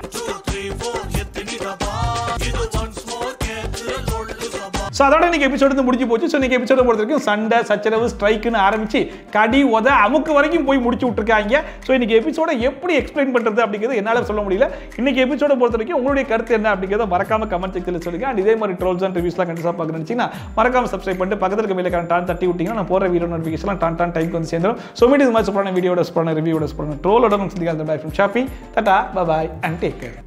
ஸோ அதோட இன்னைக்கு எபிசோடு முடிஞ்சு போச்சு. ஸோ இன்னைக்கு எபிசோட பொறுத்த வரைக்கும் சண்டை சச்சரவு ஸ்ட்ரைக்குன்னு ஆரம்பிச்சு கடி உத அமுக்கு வரைக்கும் போய் முடிச்சு விட்டுருக்காங்க. ஸோ இன்னைக்கு எபிசோட எப்படி எக்ஸ்பிளைன் பண்றது அப்படிங்கிறது என்னால் சொல்ல முடியல. இன்னைக்கு எபிசோட பொறுத்த வரைக்கும் உங்களுடைய கருத்து என்ன அப்படிங்கிறத மறக்காம கமெண்ட் செக்ஷனில் சொல்லுங்க. அண்ட் இதே மாதிரி ட்ரோல்ஸ் அண்ட் ரிவ்யூஸ்லாம் கண்டிப்பாக பார்க்க நினைச்சீங்கன்னா மறக்காம சப்ஸ்கிரைப் பண்ணிட்டு பக்கத்தில் இருக்க மேலே டான் தட்டி விட்டீங்கன்னா நான் போகிற வீடியோ நோட்டிஃபிகேஷன் டான் டைம் வந்து சேர்ந்துடும். ஸோ மீட் இது மாதிரி சூப்பரான வீடியோட சூப்பரான ரிவ்யூட சூப்பரான ட்ரோலோட சந்திக்காத bye from Shafi. Tata bye and take care.